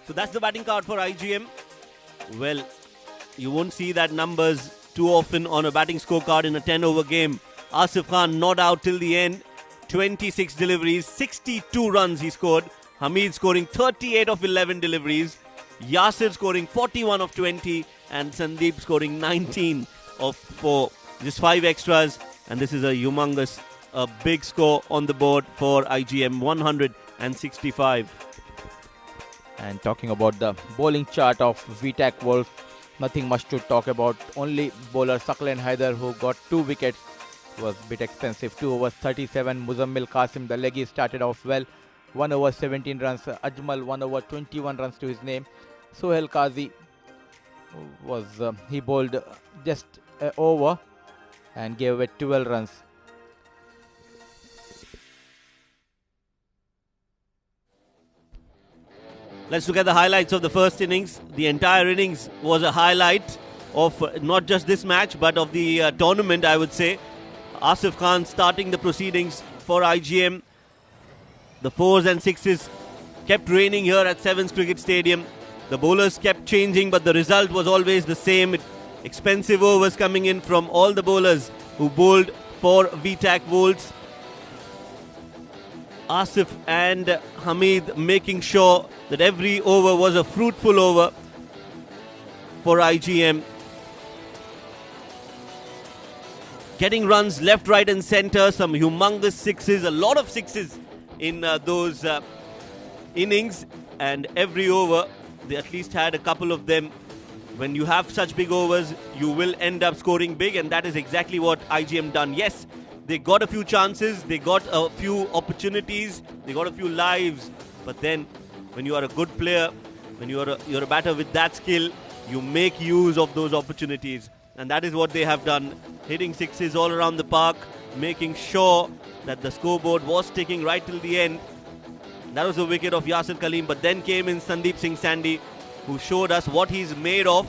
So that's the batting card for IGM. Well, you won't see that numbers too often on a batting scorecard in a 10-over game. Asif Khan not out till the end. 26 deliveries, 62 runs he scored. Hamid scoring 38 of 11 deliveries. Yasir scoring 41 of 20. And Sandeep scoring 19 of 4. Just 5 extras. And this is a humongous, big score on the board for IGM. 165. And talking about the bowling chart of VTAC Wolf, nothing much to talk about. Only bowler Sakleen Haider, who got 2 wickets, was a bit expensive. 2 overs 37. Muzammil Qasim, the leggy, started off well. 1 over 17 runs. Ajmal 1 over 21 runs to his name. Sohail Qazi was he bowled just over and gave away 12 runs. Let's look at the highlights of the first innings. The entire innings was a highlight of not just this match but of the tournament, I would say. Asif Khan starting the proceedings for IGM. The 4s and 6s kept raining here at Sevens Cricket Stadium. The bowlers kept changing, but the result was always the same. Expensive overs coming in from all the bowlers who bowled for VTAC Wolves. Asif and Hamid making sure that every over was a fruitful over for IGM. Getting runs left, right and centre. Some humongous 6s, a lot of 6s in those innings. And every over, they at least had a couple of them. When you have such big overs, you will end up scoring big. And that is exactly what IGM done. Yes, they got a few chances, they got a few opportunities, they got a few lives. But then, when you are a good player, when you're a batter with that skill, you make use of those opportunities. and that is what they have done, hitting sixes all around the park, making sure that the scoreboard was ticking right till the end. That was a wicket of Yasir Kaleem, but then came in Sandeep Singh Sandhi, who showed us what he's made of,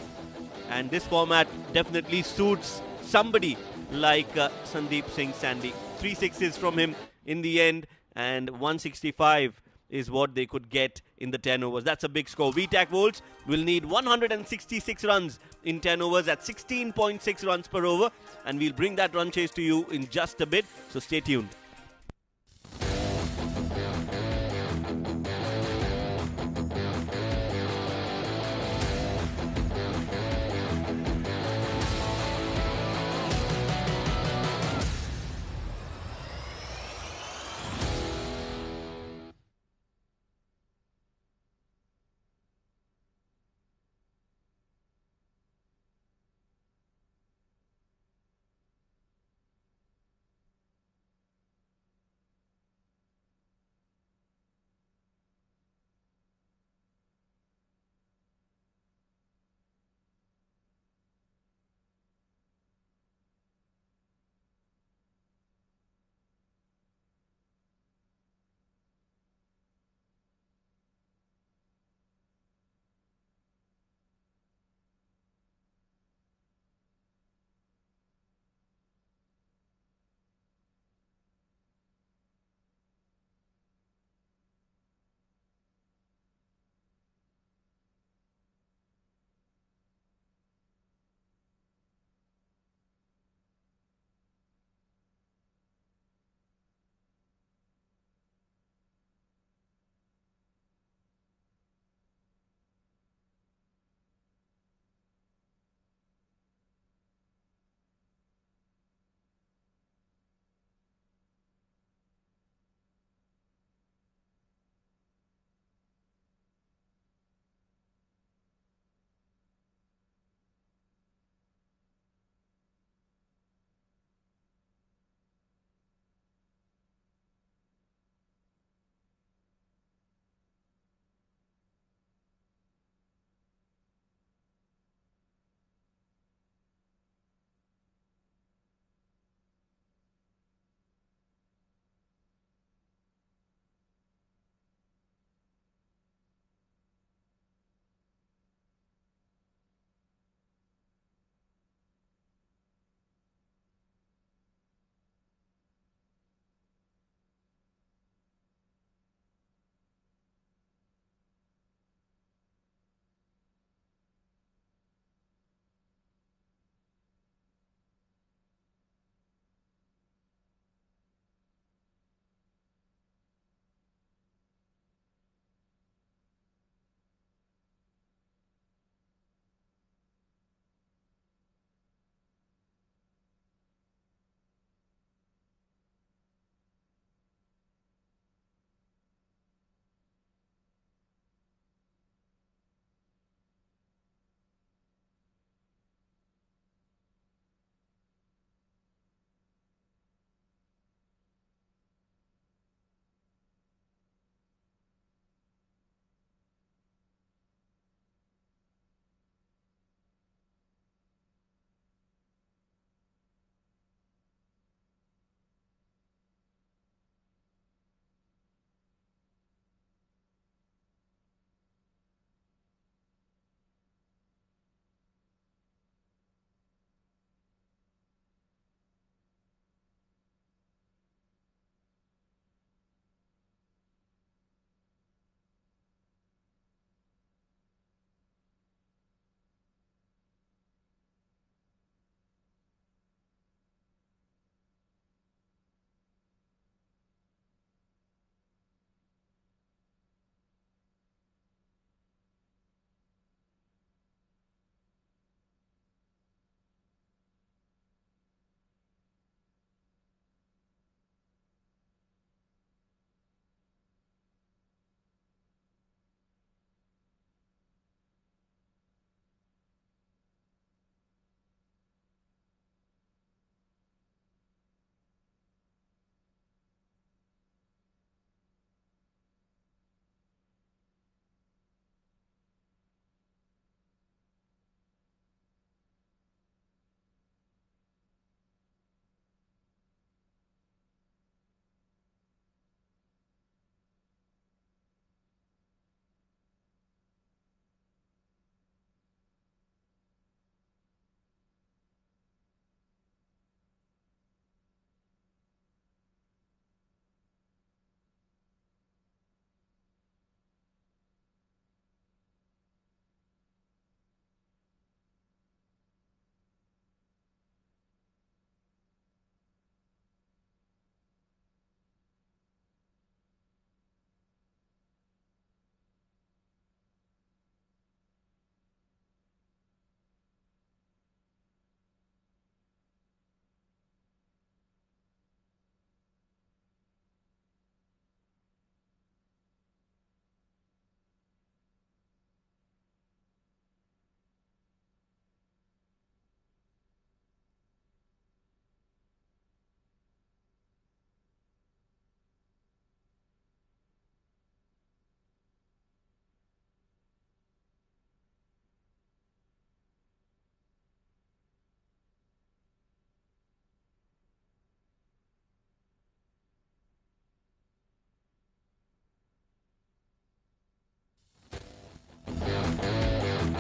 and this format definitely suits somebody like Sandeep Singh Sandhi. 3 sixes from him in the end, and 165 is what they could get in the 10 overs. That's a big score. VTAC Wolves will need 166 runs in 10 overs at 16.6 runs per over, and we'll bring that run chase to you in just a bit, so stay tuned.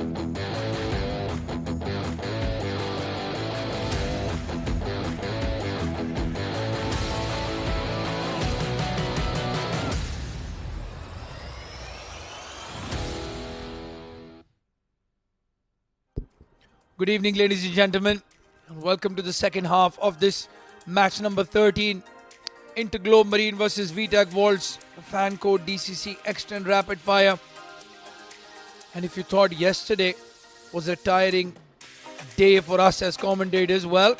Good evening, ladies and gentlemen, and welcome to the second half of this match number 13. Interglobe Marine versus VTAC Volts, fan code DCC X10 Rapid Fire. And if you thought yesterday was a tiring day for us as commentators, well,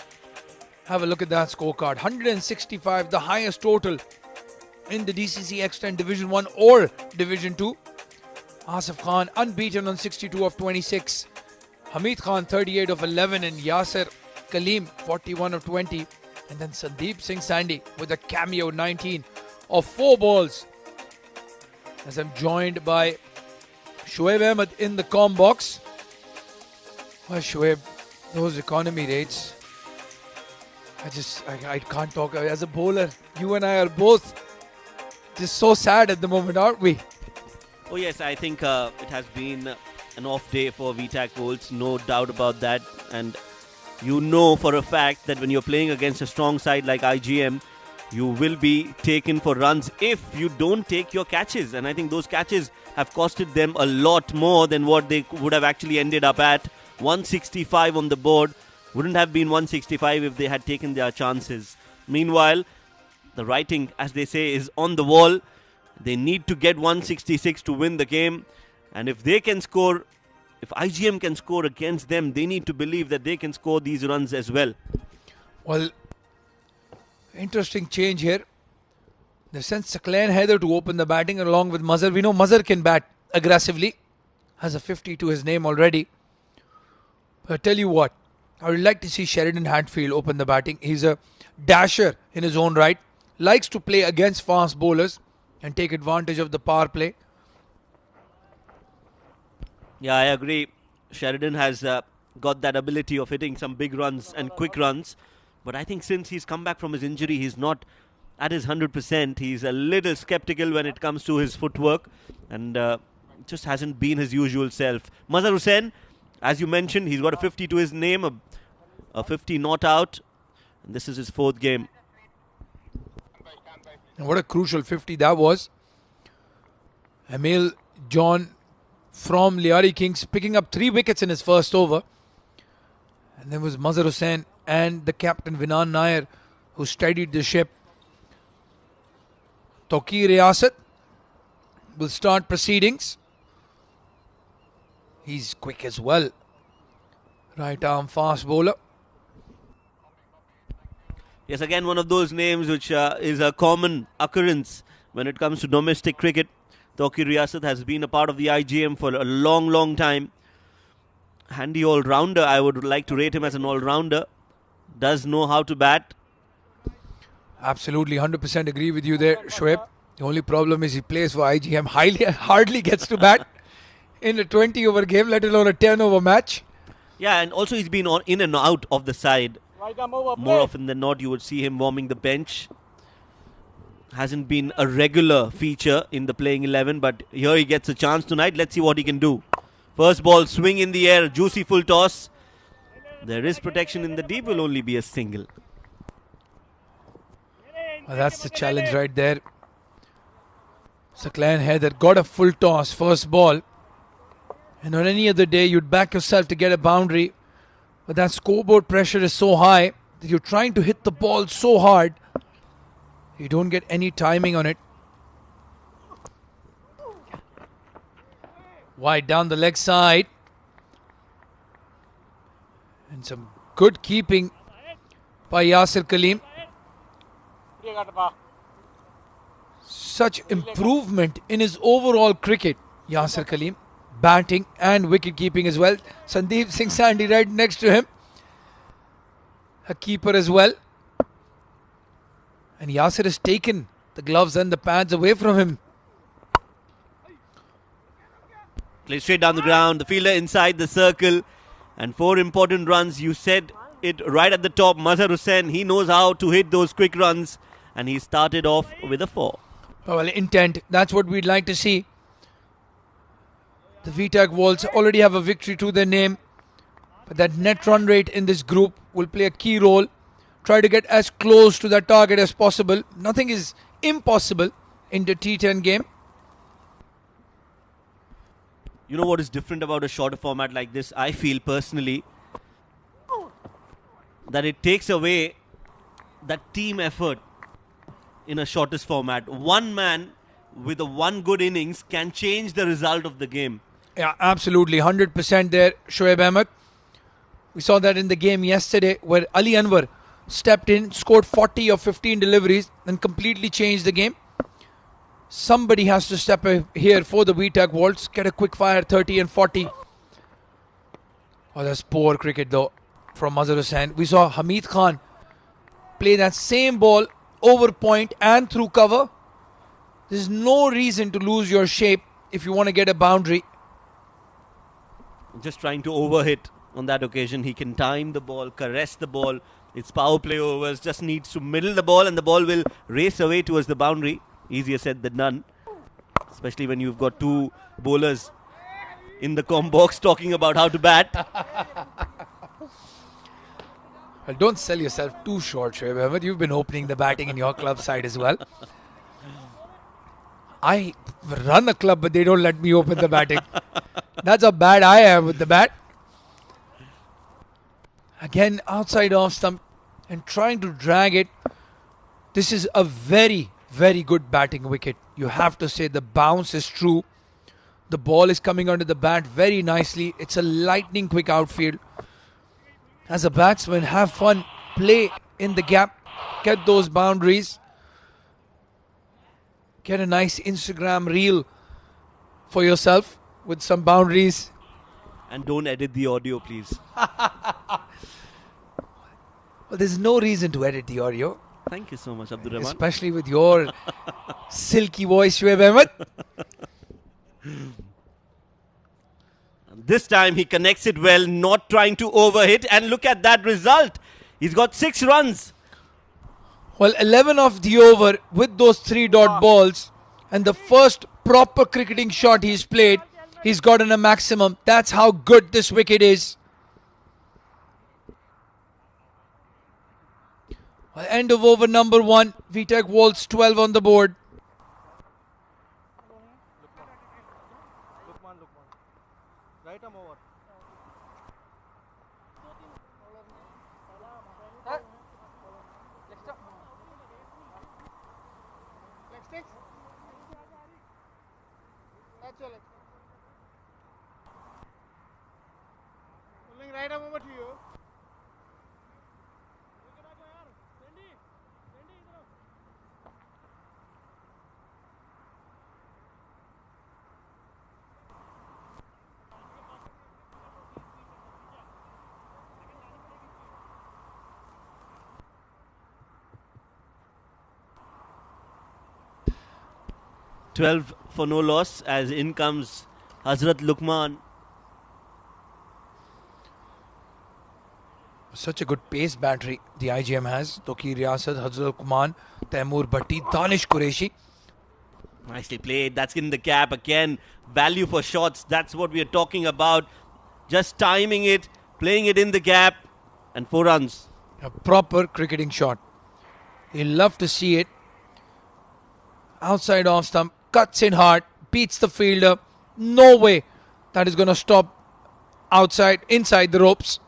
have a look at that scorecard. 165, the highest total in the DCC X10 Division 1 or Division 2. Asif Khan unbeaten on 62 of 26. Hamid Khan 38 of 11 and Yasser Kaleem 41 of 20. And then Sandeep Singh Sandy with a cameo 19 of 4 balls. As I'm joined by Shoaib Ahmed in the comm box. Well, Shoaib, those economy rates. I can't talk. As a bowler, you and I are both just so sad at the moment, aren't we? Oh yes, I think it has been an off day for VTAC Volts, no doubt about that. And you know for a fact that when you're playing against a strong side like IGM, you will be taken for runs if you don't take your catches. And I think those catches have costed them a lot more than what they would have actually ended up at. 165 on the board. Wouldn't have been 165 if they had taken their chances. Meanwhile, the writing, as they say, is on the wall. They need to get 166 to win the game. And if they can score, if IGM can score against them, they need to believe that they can score these runs as well. Well, interesting change here. They sent Saqlain Haider to open the batting along with Mazhar. We know Mazhar can bat aggressively. Has a 50 to his name already. But I tell you what, I would like to see Sheridan Hatfield open the batting. He's a dasher in his own right. Likes to play against fast bowlers and take advantage of the power play. Yeah, I agree. Sheridan has got that ability of hitting some big runs and quick runs. But I think since he's come back from his injury, he's not at his 100%. He's a little skeptical when it comes to his footwork. And just hasn't been his usual self. Mazhar Hussain, as you mentioned, he's got a 50 to his name. A 50 not out. And this is his 4th game. And what a crucial 50 that was. Emil John from Liari Kings picking up 3 wickets in his first over. And there was Mazhar Hussain and the captain Vinan Nair who steadied the ship. Tauqir Riyasat will start proceedings. He's quick as well. Right arm fast bowler. Yes, again, one of those names which is a common occurrence when it comes to domestic cricket. Tauqir Riyasat has been a part of the IGM for a long, long time. Handy all-rounder. I would like to rate him as an all-rounder. Does know how to bat. Absolutely, 100% agree with you there, Shoaib. The only problem is he plays for IGM. Hardly gets to bat in a 20-over game, let alone a 10-over match. Yeah, and also he's been in and out of the side. More often than not, you would see him warming the bench. Hasn't been a regular feature in the playing 11, but here he gets a chance tonight. Let's see what he can do. First ball, swing in the air, juicy full toss. There is protection in the deep, will only be a single. Well, that's the challenge right there. Saqlain Haider got a full toss, first ball. And on any other day, you'd back yourself to get a boundary. But that scoreboard pressure is so high that you're trying to hit the ball so hard, you don't get any timing on it. Wide down the leg side. And some good keeping by Yasser Kaleem. Such improvement in his overall cricket, Yasser Kaleem. Batting and wicket keeping as well. Sandeep Singh Sandy right next to him. A keeper as well. And Yasser has taken the gloves and the pads away from him. Play straight down the ground. The fielder inside the circle. And 4 important runs. You said it right at the top. Mazhar Hussain, he knows how to hit those quick runs. And he started off with a 4. Well, intent. That's what we'd like to see. The VTAC Wolves already have a victory to their name, but that net run rate in this group will play a key role. Try to get as close to that target as possible. Nothing is impossible in the T10 game. You know what is different about a shorter format like this? I feel personally that it takes away that team effort in a shortest format. One man with a one good innings can change the result of the game. Yeah, absolutely. 100% there, Shoaib Ahmed. We saw that in the game yesterday where Ali Anwar stepped in, scored 40 of 15 deliveries and completely changed the game. Somebody has to step here for the VTAC Wolves, get a quick fire 30 and 40. Oh, that's poor cricket though from Mazhar Hussain. We saw Hamid Khan play that same ball over point and through cover. There's no reason to lose your shape if you want to get a boundary. Just trying to overhit on that occasion. He can time the ball, caress the ball. It's power play overs, just needs to middle the ball and the ball will race away towards the boundary. Easier said than done, especially when you've got two bowlers in the com box talking about how to bat. Well, don't sell yourself too short, Shoaib Ahmed. You've been opening the batting in your club side as well. I run a club, but they don't let me open the batting. That's how bad I am with the bat. Again, outside off stump and trying to drag it. This is a very, very good batting wicket. You have to say the bounce is true. The ball is coming onto the bat very nicely. It's a lightning quick outfield. As a batsman, have fun, play in the gap, get those boundaries. Get a nice Instagram reel for yourself with some boundaries. And don't edit the audio, please. Well, there's no reason to edit the audio. Thank you so much, Abdul Rahman. Especially with your silky voice, Shoaib Ahmed. This time he connects it well, not trying to overhit. And look at that result. He's got 6 runs. Well, 11 of the over with those 3-dot balls. And the first proper cricketing shot he's played, he's gotten a maximum. That's how good this wicket is. Well, end of over number 1. VTAC Wolves 12 on the board. Right arm over. Leg sticks. That's your leg. Pulling right arm over to you. 12 for no loss as in comes Hazrat Luqman. Such a good pace battery the IGM has. Toki Riyasat, Hazrat Luqman, Taimur Bhatti, Danish Qureshi. Nicely played. That's in the gap again. Value for shots. That's what we are talking about. Just timing it, playing it in the gap, and 4 runs. A proper cricketing shot. You'll love to see it. Outside off stump, cuts in hard, beats the fielder. No way that is going to stop inside the ropes.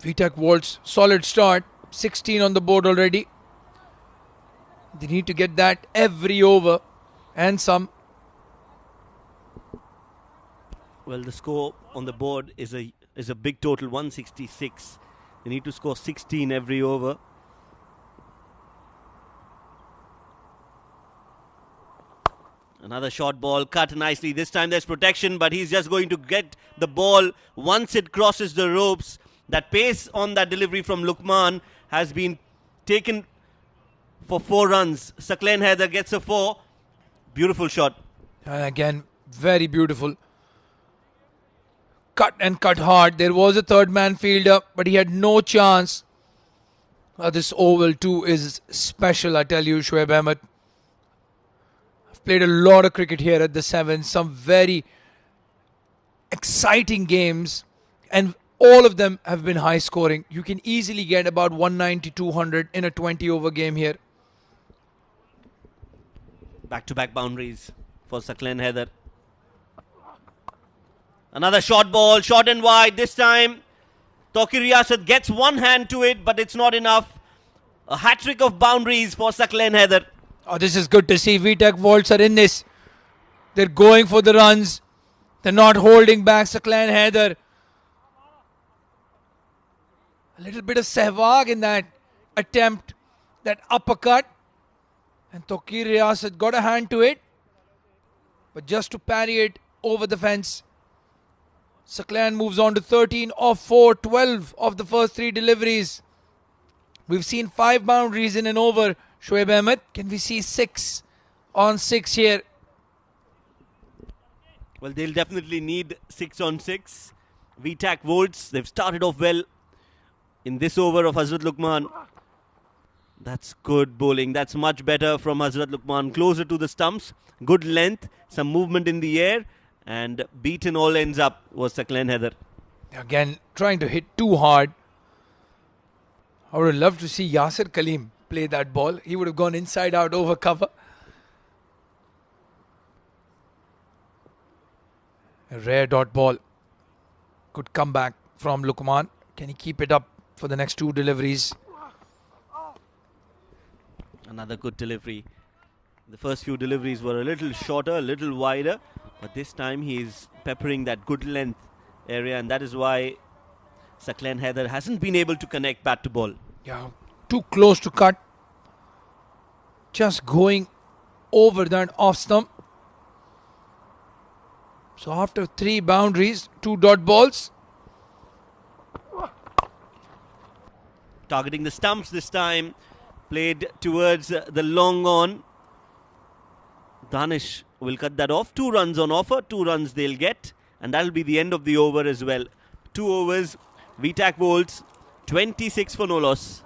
VTAC Wolves, solid start. 16 on the board already. They need to get that every over and some. Well, the score on the board is a big total, 166. They need to score 16 every over. Another short ball, cut nicely. This time there's protection, but he's just going to get the ball once it crosses the ropes. That pace on that delivery from Luqman has been taken for 4 runs. Saqlain Haider gets a 4. Beautiful shot. And again, very beautiful. Cut and cut hard. There was a third man fielder, but he had no chance. This oval too is special, I tell you, Shoaib Ahmed. I've played a lot of cricket here at the Sevens, some very exciting games, and all of them have been high scoring. You can easily get about 190, 200 in a 20 over game here. Back-to-back boundaries for Saqlain Haider. Another short ball, short and wide. This time, Tawqir Riyasat gets one hand to it, but it's not enough. A hat-trick of boundaries for Saqlain Haider. Oh, this is good to see. VTAC Vaults are in this. They're going for the runs. They're not holding back. Saqlain Haider. A little bit of Sehwag in that attempt, that uppercut. And Tawqir Riyasat got a hand to it. But just to parry it over the fence. Saqlain moves on to 13 of 4, 12 of the first 3 deliveries. We've seen 5 boundaries in an over. Shoaib Ahmed, can we see 6 on 6 here? Well, they'll definitely need 6 on 6. VTAC Volts, they've started off well in this over of Hazrat Luqman. That's good bowling. That's much better from Hazrat Luqman. Closer to the stumps. Good length. Some movement in the air. And beaten all ends up was Saqlain Haider. Again, trying to hit too hard. I would have loved to see Yasir Kaleem play that ball. He would have gone inside out over cover. A rare dot ball. Good comeback from Luqman. Can he keep it up for the next 2 deliveries? Another good delivery. The first few deliveries were a little shorter, a little wider. But this time he is peppering that good length area. And that is why Saqlain Haider hasn't been able to connect bat to ball. Yeah, too close to cut. Just going over that off stump. So after 3 boundaries, 2 dot balls. Targeting the stumps this time. Played towards the long on. Danish will cut that off. 2 runs on offer. 2 runs they'll get. And that'll be the end of the over as well. 2 overs. VTAC Volts. 26 for no loss.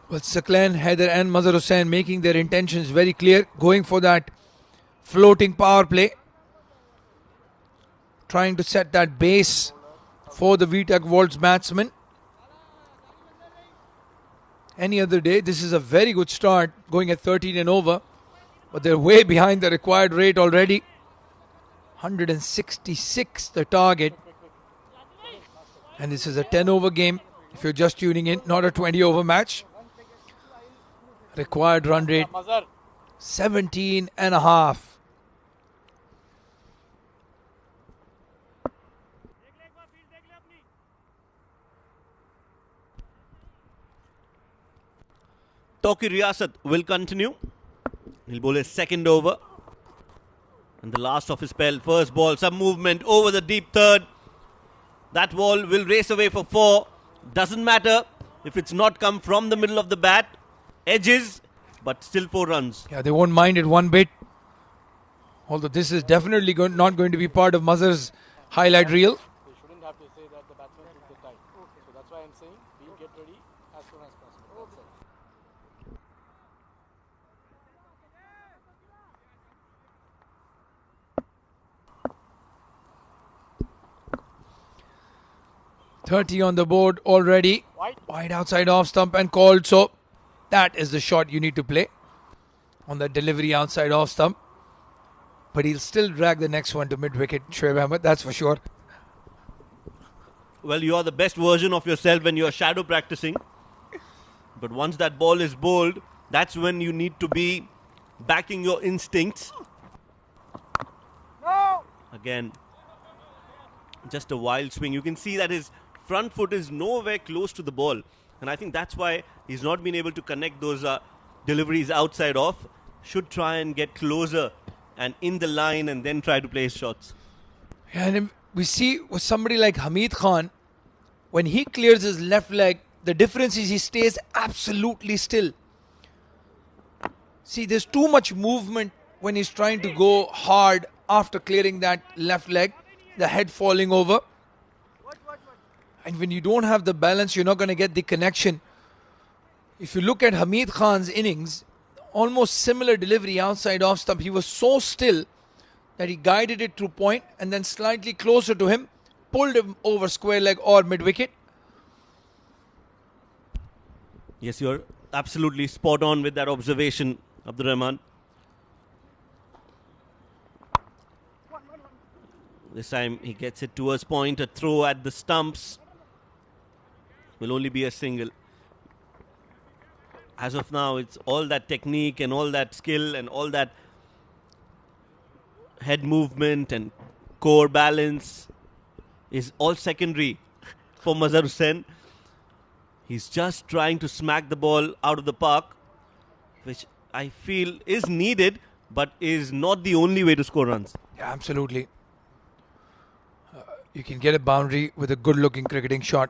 Well, Saqlain Haider and Mazhar Hussain making their intentions very clear. Going for that floating power play. Trying to set that base for the VTAC Vaults batsman. Any other day, this is a very good start, going at 13 and over. But they're way behind the required rate already. 166 the target. And this is a 10 over game. If you're just tuning in, not a 20 over match. Required run rate 17 and a half. Tawqir Riyasat will continue. He'll bowl his second over. And the last of his spell. First ball, some movement over the deep third. That ball will race away for 4. Doesn't matter if it's not come from the middle of the bat. Edges, but still 4 runs. Yeah, they won't mind it one bit. Although this is definitely not going to be part of Mazhar's highlight reel. They shouldn't have to say that the batsman took the time. So that's why I'm saying we'll get ready as soon as possible. That's it. 30 on the board already. Wide outside off stump and called. So that is the shot you need to play on the delivery outside off stump. But he'll still drag the next one to mid-wicket, Shoaib Ahmed, that's for sure. Well, you are the best version of yourself when you are shadow practicing. But once that ball is bowled, that's when you need to be backing your instincts. Again, just a wild swing. You can see that his front foot is nowhere close to the ball. And I think that's why he's not been able to connect those deliveries outside off. Should try and get closer and in the line and then try to play his shots. Yeah, and we see with somebody like Hamid Khan, when he clears his left leg, the difference is he stays absolutely still. See, there's too much movement when he's trying to go hard after clearing that left leg, the head falling over. And when you don't have the balance, you're not going to get the connection. If you look at Hamid Khan's innings, almost similar delivery outside off stump. He was so still that he guided it through point and then slightly closer to him, pulled him over square leg or mid wicket. Yes, you're absolutely spot on with that observation, Abdur Rahman. This time he gets it towards point. A throw at the stumps will only be a single. As of now, it's all that technique and all that skill and all that head movement and core balance is all secondary for Mazhar Hussain. He's just trying to smack the ball out of the park, which I feel is needed, but is not the only way to score runs. Yeah, absolutely. You can get a boundary with a good-looking cricketing shot.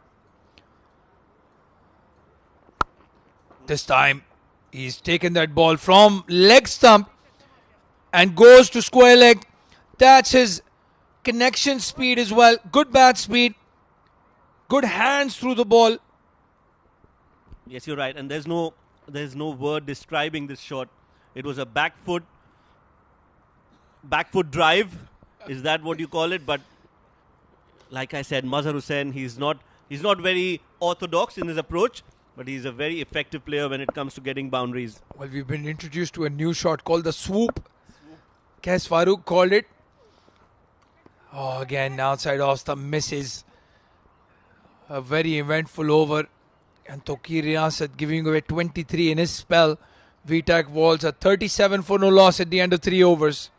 This time, he's taken that ball from leg stump and goes to square leg. That's his connection speed as well. Good bat speed. Good hands through the ball. Yes, you're right. And there's no word describing this shot. It was a back foot drive. Is that what you call it? But like I said, Mazhar Hussain, he's not very orthodox in his approach, but he's a very effective player when it comes to getting boundaries. Well, we've been introduced to a new shot called the swoop. Qais Farooq called it. Oh, again, outside off stump misses. A very eventful over. And Tokir Riyasat giving away 23 in his spell. VTAC Walls are 37 for no loss at the end of 3 overs.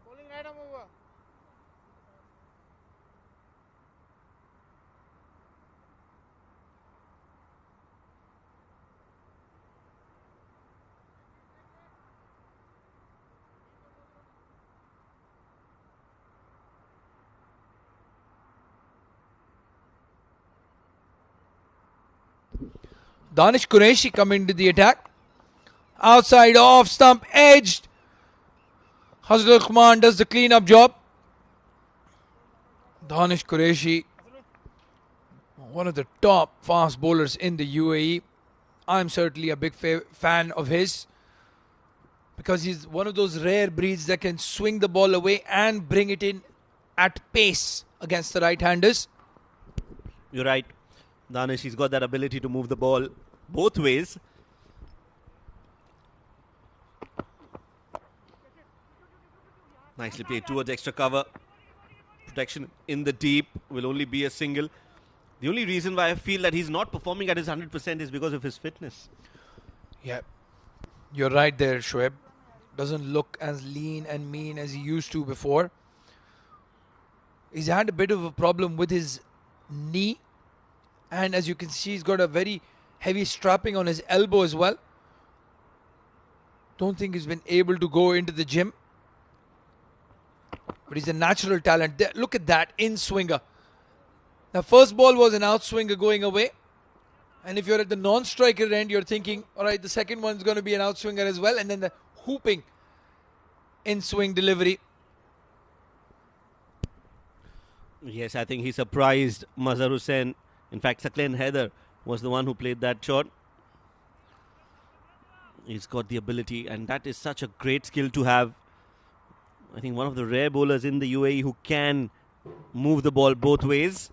Bowling right arm over. Danish Qureshi coming to the attack. Outside off stump, edged. Hazrat Rahman does the clean-up job. Danish Qureshi, one of the top fast bowlers in the UAE. I'm certainly a big fan of his because he's one of those rare breeds that can swing the ball away and bring it in at pace against the right-handers. You're right. Danish, he's got that ability to move the ball both ways. Nicely played towards extra cover. Protection in the deep will only be a single. The only reason why I feel that he's not performing at his 100% is because of his fitness. Yeah, you're right there, Shoaib. Doesn't look as lean and mean as he used to before. He's had a bit of a problem with his knee. And as you can see, he's got a very heavy strapping on his elbow as well. Don't think he's been able to go into the gym. But he's a natural talent. There, look at that in-swinger. The first ball was an out-swinger going away. And if you're at the non-striker end, you're thinking, all right, the second one's going to be an out-swinger as well. And then the hooping in-swing delivery. Yes, I think he surprised Mazhar Hussain. In fact, Saqlain Haider was the one who played that shot. He's got the ability, and that is such a great skill to have. I think one of the rare bowlers in the UAE who can move the ball both ways.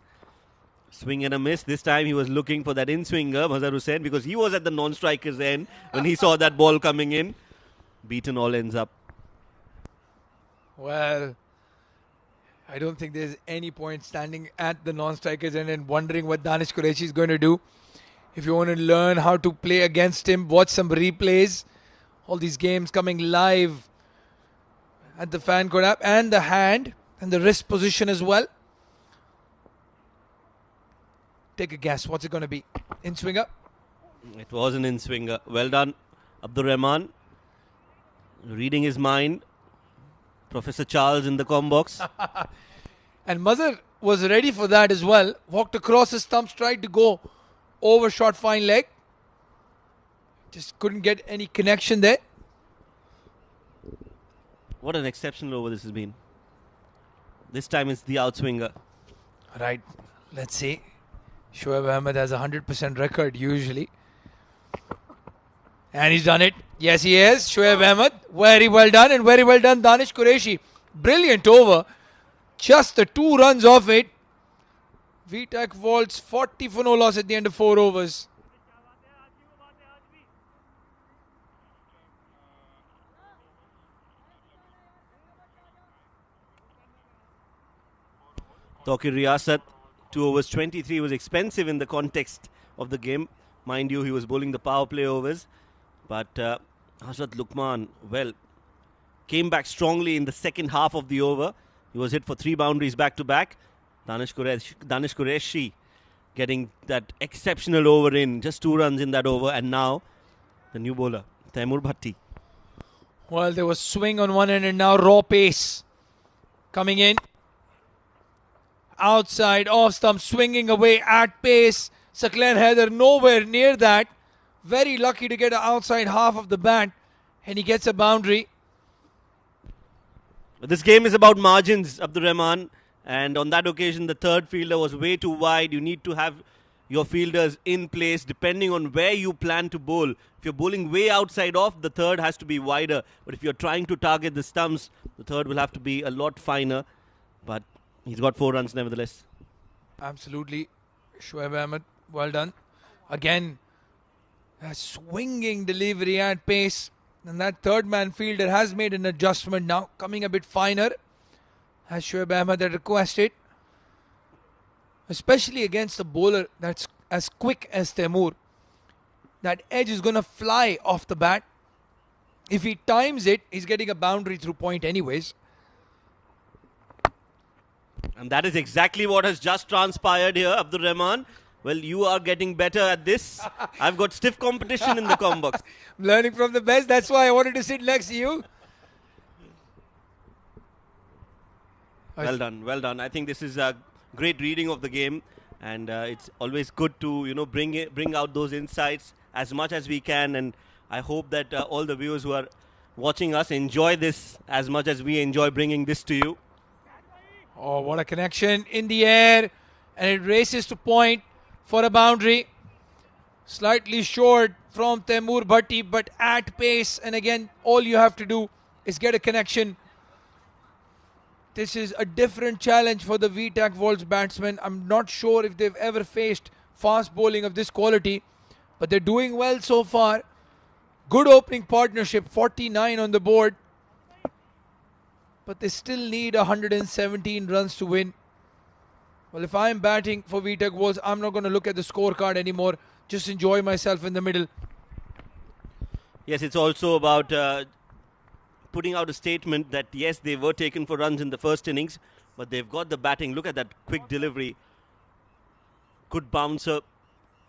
Swing and a miss. This time he was looking for that in-swinger, Mazhar Hussain, because he was at the non-striker's end when he saw that ball coming in. Beaten all ends up. Well, I don't think there's any point standing at the non-strikers and then wondering what Danish Qureshi is going to do. If you want to learn how to play against him, watch some replays. All these games coming live at the fan code app, and the hand and the wrist position as well. Take a guess. What's it going to be? In swinger? It was an in-swinger. Well done, Abdur Rahman. Reading his mind. Professor Charles in the com box. And Mazhar was ready for that as well. Walked across his stumps, tried to go over short fine leg. Just couldn't get any connection there. What an exceptional over this has been. This time it's the outswinger. Right. Let's see. Shoaib Ahmed has a 100% record usually. And he's done it. Yes, he is. Shoaib Ahmed. Very well done, and very well done, Danish Qureshi. Brilliant over. Just the 2 runs off it. VTAC vaults 40 for no loss at the end of 4 overs. Tawqir Riyasat, 2 overs 23 was expensive in the context of the game. Mind you, he was bowling the power play overs. But Hazrat Luqman, well, came back strongly in the second half of the over. He was hit for 3 boundaries back to back. Danish Qureshi getting that exceptional over in, just 2 runs in that over. And now the new bowler, Taimur Bhatti. Well, there was swing on one end and now raw pace coming in. Outside, off stump, swinging away at pace. Saqlain Haider nowhere near that. Very lucky to get an outside half of the bat, and he gets a boundary. This game is about margins, Abdur Rahman, and on that occasion the third fielder was way too wide. You need to have your fielders in place depending on where you plan to bowl. If you're bowling way outside off, the third has to be wider, but if you're trying to target the stumps, the third will have to be a lot finer. But he's got 4 runs nevertheless. Absolutely. Shoaib Ahmed, well done. Again, a swinging delivery at pace. And that third man fielder has made an adjustment now, coming a bit finer, as Shoaib Ahmed had requested. Especially against a bowler that's as quick as Taimur. That edge is going to fly off the bat. If he times it, he's getting a boundary through point anyways. And that is exactly what has just transpired here, Abdur Rahman. Well, you are getting better at this. I've got stiff competition in the com box. I'm learning from the best. That's why I wanted to sit next to you. Well done, well done. I think this is a great reading of the game, and it's always good to bring out those insights as much as we can. And I hope that all the viewers who are watching us enjoy this as much as we enjoy bringing this to you. Oh, what a connection in the air, and it races to point for a boundary. Slightly short from Taimur Bhatti, but at pace. And again, all you have to do is get a connection. This is a different challenge for the VTAC Vaults batsmen. I'm not sure if they've ever faced fast bowling of this quality, but they're doing well so far. Good opening partnership, 49 on the board. But they still need 117 runs to win. Well, if I'm batting for VTAC Vaults, I'm not going to look at the scorecard anymore. Just enjoy myself in the middle. Yes, it's also about putting out a statement that, yes, they were taken for runs in the first innings, but they've got the batting. Look at that quick delivery. Good bouncer.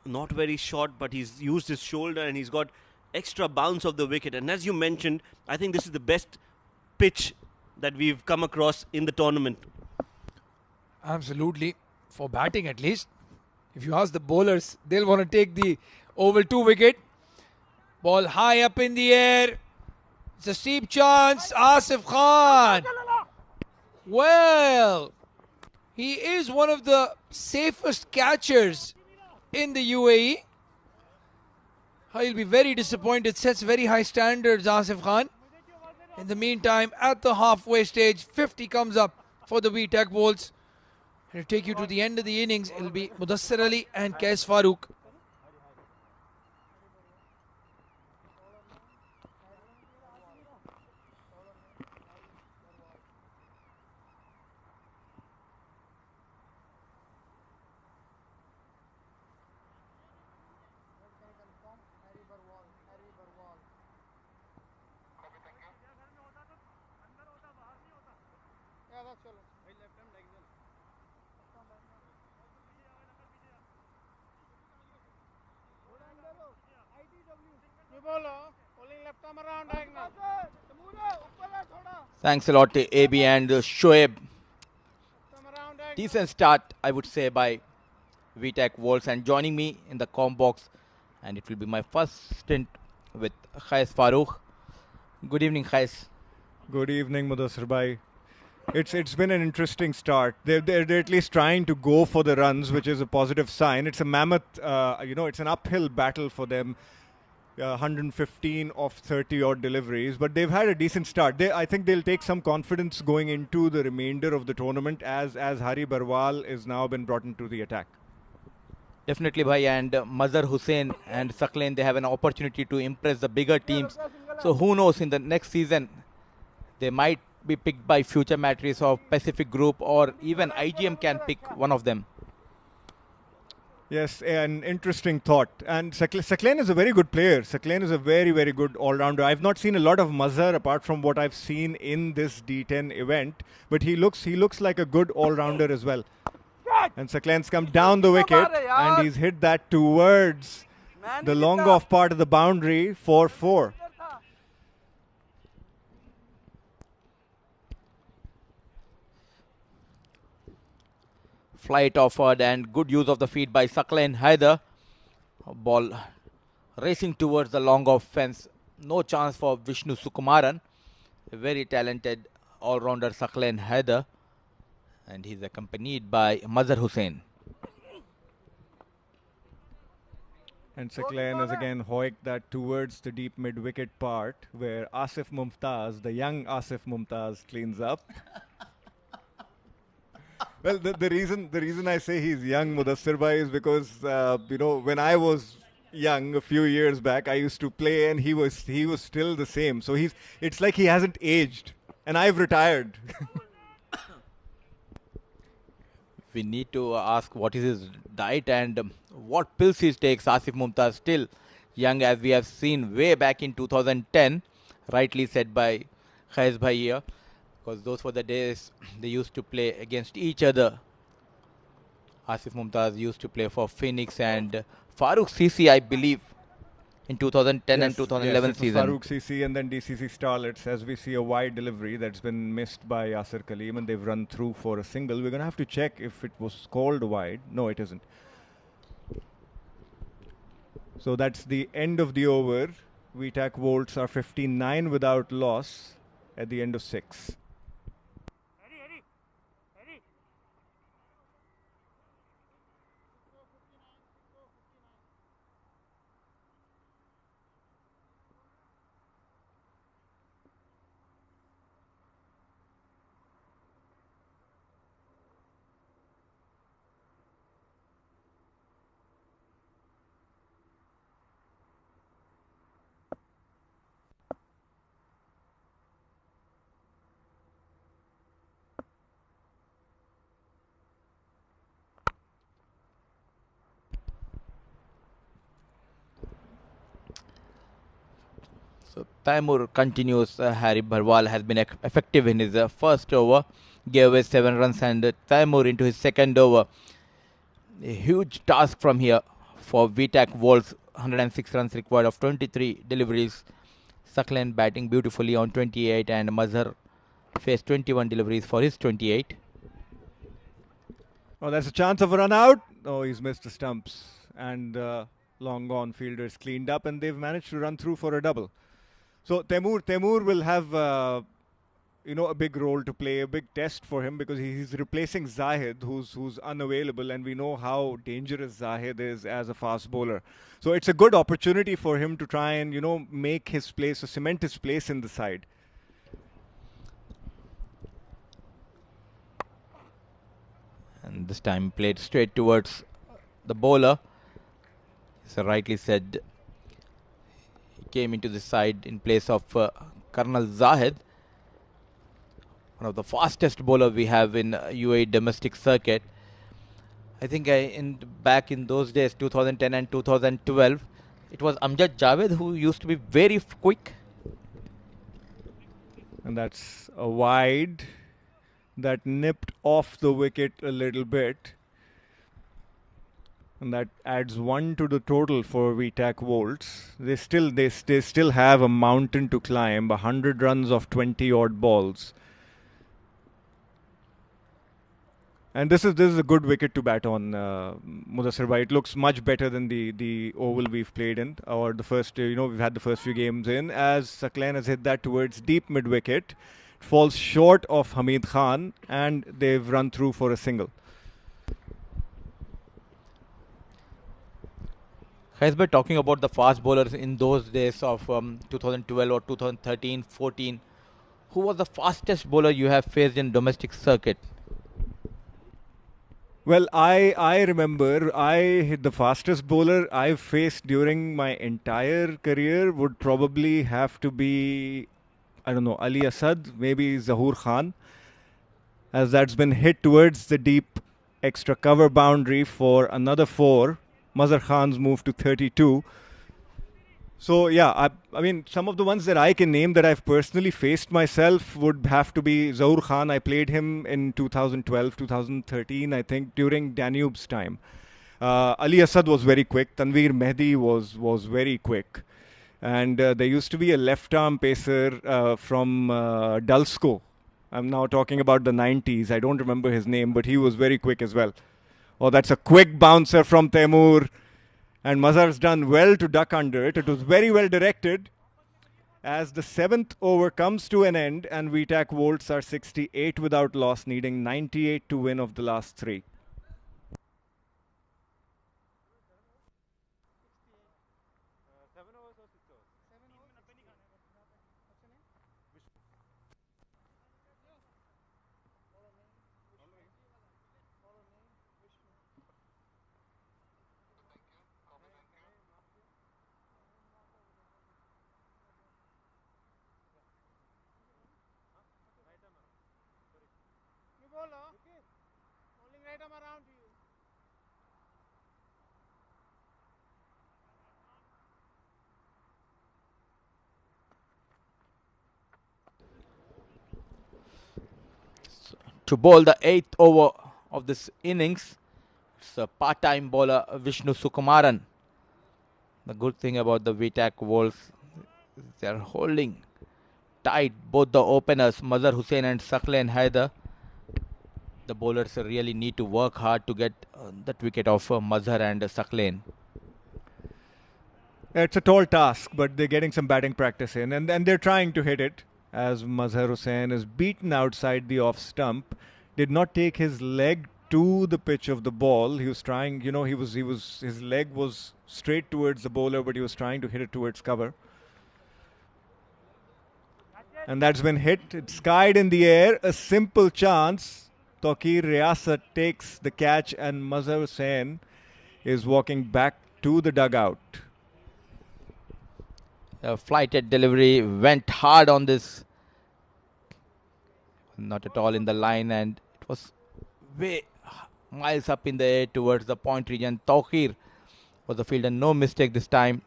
Not very short, but he's used his shoulder and he's got extra bounce of the wicket. And as you mentioned, I think this is the best pitch that we've come across in the tournament. Absolutely. For batting at least. If you ask the bowlers, they'll want to take the oval 2 wicket. Ball high up in the air. It's a steep chance. Asif Khan. Well, he is one of the safest catchers in the UAE. He'll be very disappointed. Sets very high standards, Asif Khan. In the meantime, at the halfway stage, 50 comes up for the VTAC Vaults. It'll take you to the end of the innings. It'll be Mudassir Ali and Qais Farooq. चलो ये बोलो bowling left arm around diagonal Thanks a lot to AB and Shoaib. arm around diagonal Decent start, I would say, by VTAC Walls, and joining me in the com box, and it will be my first stint with Khais Farooq. Good evening, Khais. Good evening, Mudassir bhai. It's been an interesting start. They're at least trying to go for the runs, which is a positive sign. It's a mammoth, it's an uphill battle for them. 115 of 30 odd deliveries, but they've had a decent start. I think they'll take some confidence going into the remainder of the tournament as Hari Barwal is now been brought into the attack. Definitely, bhai, and Mazhar Hussain and Sakleen, they have an opportunity to impress the bigger teams. So who knows, in the next season, they might be picked by future matches of Pacific Group, or even IGM can pick one of them. Yes, an interesting thought. And Sakleen is a very good player. Sakleen is a very, very good all-rounder. I've not seen a lot of Mazhar apart from what I've seen in this D10 event, but he looks like a good all-rounder as well. And Sakleen's come down the wicket and he's hit that towards the long off part of the boundary for 4. Flight offered and good use of the feet by Sakleen Haider. Ball racing towards the long off fence. No chance for Vishnu Sukumaran. A very talented all-rounder Sakleen Haider. And he's accompanied by Mazhar Hussain. And Sakleen has again hoiked that towards the deep mid-wicket part where Asif Mumtaz, the young Asif Mumtaz, cleans up. Well, the reason I say he's young, Mudassir bhai, is because when I was young a few years back, I used to play and he was still the same. So it's like he hasn't aged, and I've retired. We need to ask what is his diet and what pills he takes. Asif Mumtaz, still young, as we have seen way back in 2010, rightly said by Khais bhai here. Because those were the days they used to play against each other. Asif Mumtaz used to play for Phoenix and Farooq CC, I believe, in 2010 and 2011 season. Farooq CC and then DCC Starlets, as we see a wide delivery that's been missed by Yasir Kaleem and they've run through for a single. We're going to have to check if it was called wide. No, it isn't. So that's the end of the over. VTAC Volts are 59 without loss at the end of 6. So Taimur continues. Hari Barwal has been effective in his first over. Gave away 7 runs, and Taimur into his second over. A huge task from here for VTAC Wolves. 106 runs required of 23 deliveries. Sakleen batting beautifully on 28, and Mazhar faced 21 deliveries for his 28. Oh, that's a chance of a run out. Oh, he's missed the stumps. And long gone fielders cleaned up, and they've managed to run through for a double. So Taimur will have a big role to play, a big test for him, because he's replacing Zahid, who's unavailable, and we know how dangerous Zahid is as a fast bowler. So it's a good opportunity for him to try and make his place, or cement his place in the side. And this time played straight towards the bowler. So rightly said, he came into the side in place of Colonel Zahid, one of the fastest bowler we have in UAE domestic circuit. I think back in those days, 2010 and 2012, it was Amjad Javed who used to be very quick. And that's a wide. that nipped off the wicket a little bit. And that adds 1 to the total for VTAC Volts. They still have a mountain to climb, 100 runs of 20 odd balls. And this is a good wicket to bat on, Mudassir bhai. It looks much better than the oval we've played in, or the first, we've had the first few games in, as Saklan has hit that towards deep mid wicket. It falls short of Hamid Khan, and they've run through for a single. Has been talking about the fast bowlers in those days of 2012 or 2013-14. Who was the fastest bowler you have faced in domestic circuit? Well, I remember the fastest bowler I've faced during my entire career would probably have to be, I don't know, Ali Asad, maybe Zahoor Khan, as that's been hit towards the deep extra cover boundary for another 4. Mazhar Khan's moved to 32. So yeah, I mean, some of the ones that I can name that I've personally faced myself would have to be Zahoor Khan. I played him in 2012, 2013, I think, during Danube's time. Ali Asad was very quick. Tanveer Mehdi was very quick. And there used to be a left-arm pacer from Dulsco. I'm now talking about the 90s. I don't remember his name, but he was very quick as well. Oh, that's a quick bouncer from Taimur. And Mazhar's done well to duck under it. It was very well directed. As the 7th over comes to an end, and VTAC Volts are 68 without loss, needing 98 to win of the last 3. Holding right arm around you. To bowl the 8th over of this innings, it's a part-time bowler Vishnu Sukumaran. The good thing about the VTAC Wolves, they're holding tight both the openers, Mazhar Hussain and Saklan Haider. The bowlers really need to work hard to get that wicket of Mazhar and Saklan. It's a tall task, but they're getting some batting practice in, and they're trying to hit it. As Mazhar Hussain is beaten outside the off stump, did not take his leg to the pitch of the ball. He was trying, his leg was straight towards the bowler, but he was trying to hit it towards cover. And that's been hit. It's skied in the air. A simple chance. Tawqir Riyasat takes the catch, and Mazhar Hussain is walking back to the dugout. The flighted delivery went hard on this. Not at all in the line, and it was way miles up in the air towards the point region. Tawqir was the fielder, no mistake this time.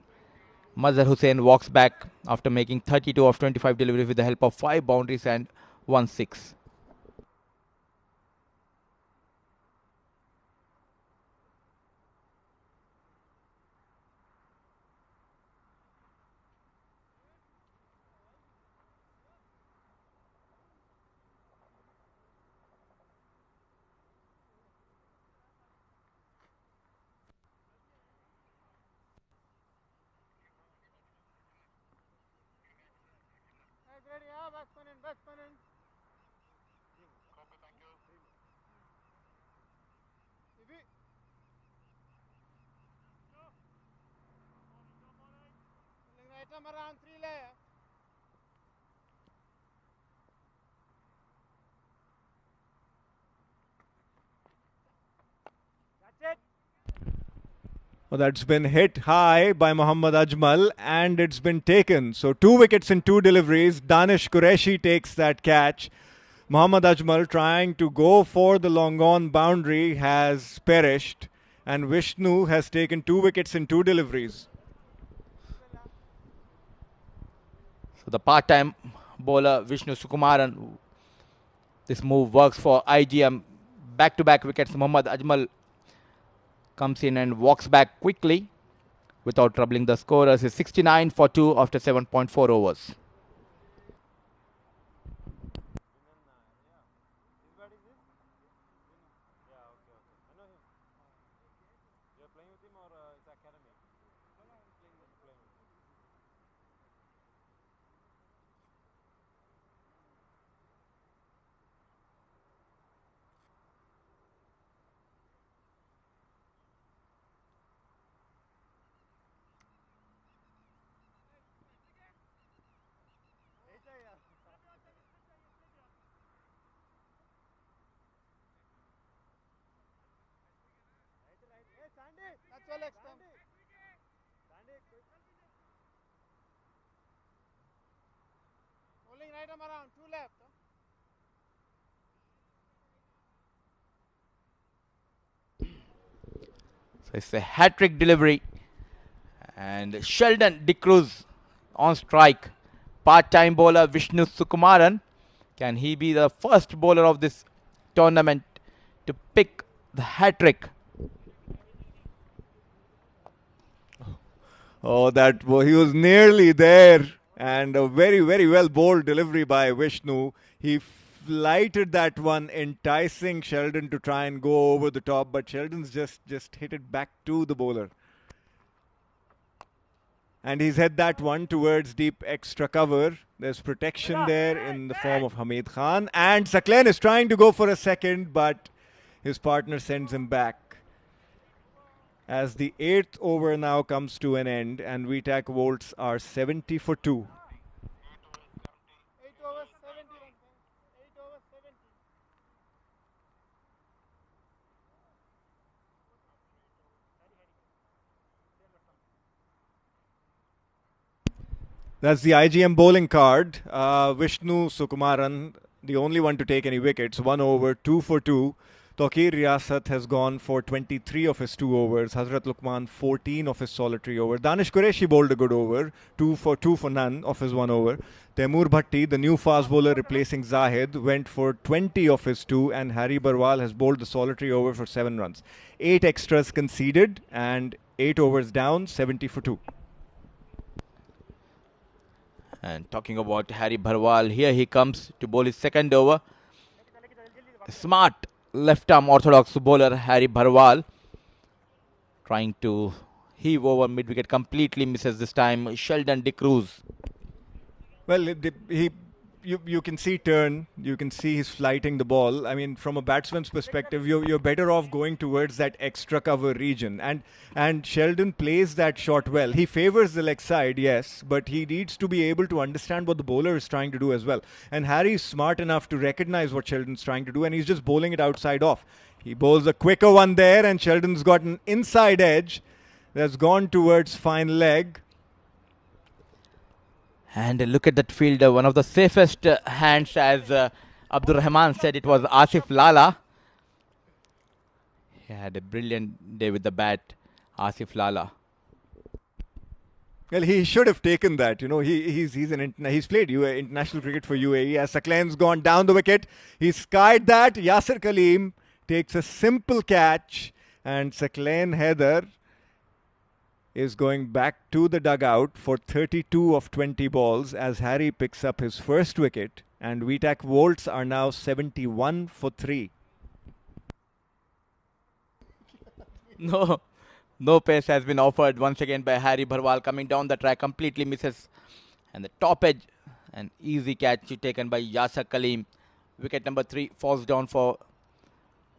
Mazhar Hussain walks back after making 32 of 25 deliveries with the help of 5 boundaries and 1 6. Ready, batsman in, batsman in. Copy, thank you. Bibi. Holding right arm around 3 layer. That's it. Well, that's been hit high by Mohammad Ajmal, and it's been taken. So 2 wickets in 2 deliveries. Danish Qureshi takes that catch. Mohammad Ajmal, trying to go for the long on boundary, has perished, and Vishnu has taken 2 wickets in 2 deliveries. So the part-time bowler Vishnu Sukumaran This move works for IGM. Back-to-back wickets. Mohammad Ajmal comes in and walks back quickly without troubling the scorers. Is 69 for 2 after 7.4 overs. That's your leg stump. Rolling right arm around, 2 left. So it's a hat-trick delivery. And Sheldon D'Cruz on strike. Part-time bowler Vishnu Sukumaran. Can he be the first bowler of this tournament to pick the hat-trick? Oh, he was nearly there. And a very, very well bowled delivery by Vishnu. He flighted that one, enticing Sheldon to try and go over the top. But Sheldon's just hit it back to the bowler. And he's had that one towards deep extra cover. There's protection there in the form of Hamid Khan. And Saklen is trying to go for a second, but his partner sends him back. As the 8th over now comes to an end, and VTAC volts are 70 for 2. 8 overs, 70 runs. 8 overs, 70. That's the IGM bowling card. Vishnu Sukumaran, the only one to take any wickets. 1 over, 2 for 2. Tawqir Riyasat has gone for 23 of his 2 overs. Hazrat Luqman 14 of his solitary over. Danish Qureshi bowled a good over. 2 for none of his 1 over. Taimur Bhatti, the new fast bowler replacing Zahid, went for 20 of his 2, and Harry Barwal has bowled the solitary over for 7 runs. 8 extras conceded and 8 overs down, 70 for 2. And talking about Harry Barwal, here he comes to bowl his second over. Smart left-arm orthodox bowler Harry Barwal trying to heave over mid-wicket, completely misses this time. Sheldon D'Cruz. Well, you can see turn, you can see he's flighting the ball. I mean, from a batsman's perspective, you're better off going towards that extra cover region. And Sheldon plays that shot well. He favors the leg side, yes, but he needs to be able to understand what the bowler is trying to do as well. And Harry's smart enough to recognize what Sheldon's trying to do, and he's just bowling it outside off. He bowls a quicker one there, and Sheldon's got an inside edge that's gone towards fine leg. And look at that fielder, one of the safest hands, as Abdur Rahman said, it was Asif Lala. He had a brilliant day with the bat, Asif Lala. Well, he should have taken that. You know, he's played international cricket for UAE. As Saklen's gone down the wicket, he skied that. Yasir Kaleem takes a simple catch, and Saklen Haider is going back to the dugout for 32 of 20 balls as Harry picks up his first wicket, and VTAC volts are now 71 for 3. No pace has been offered once again by Harry Barwal, coming down the track, completely misses. And the top edge, an easy catch taken by Yasir Kaleem. Wicket number 3 falls down for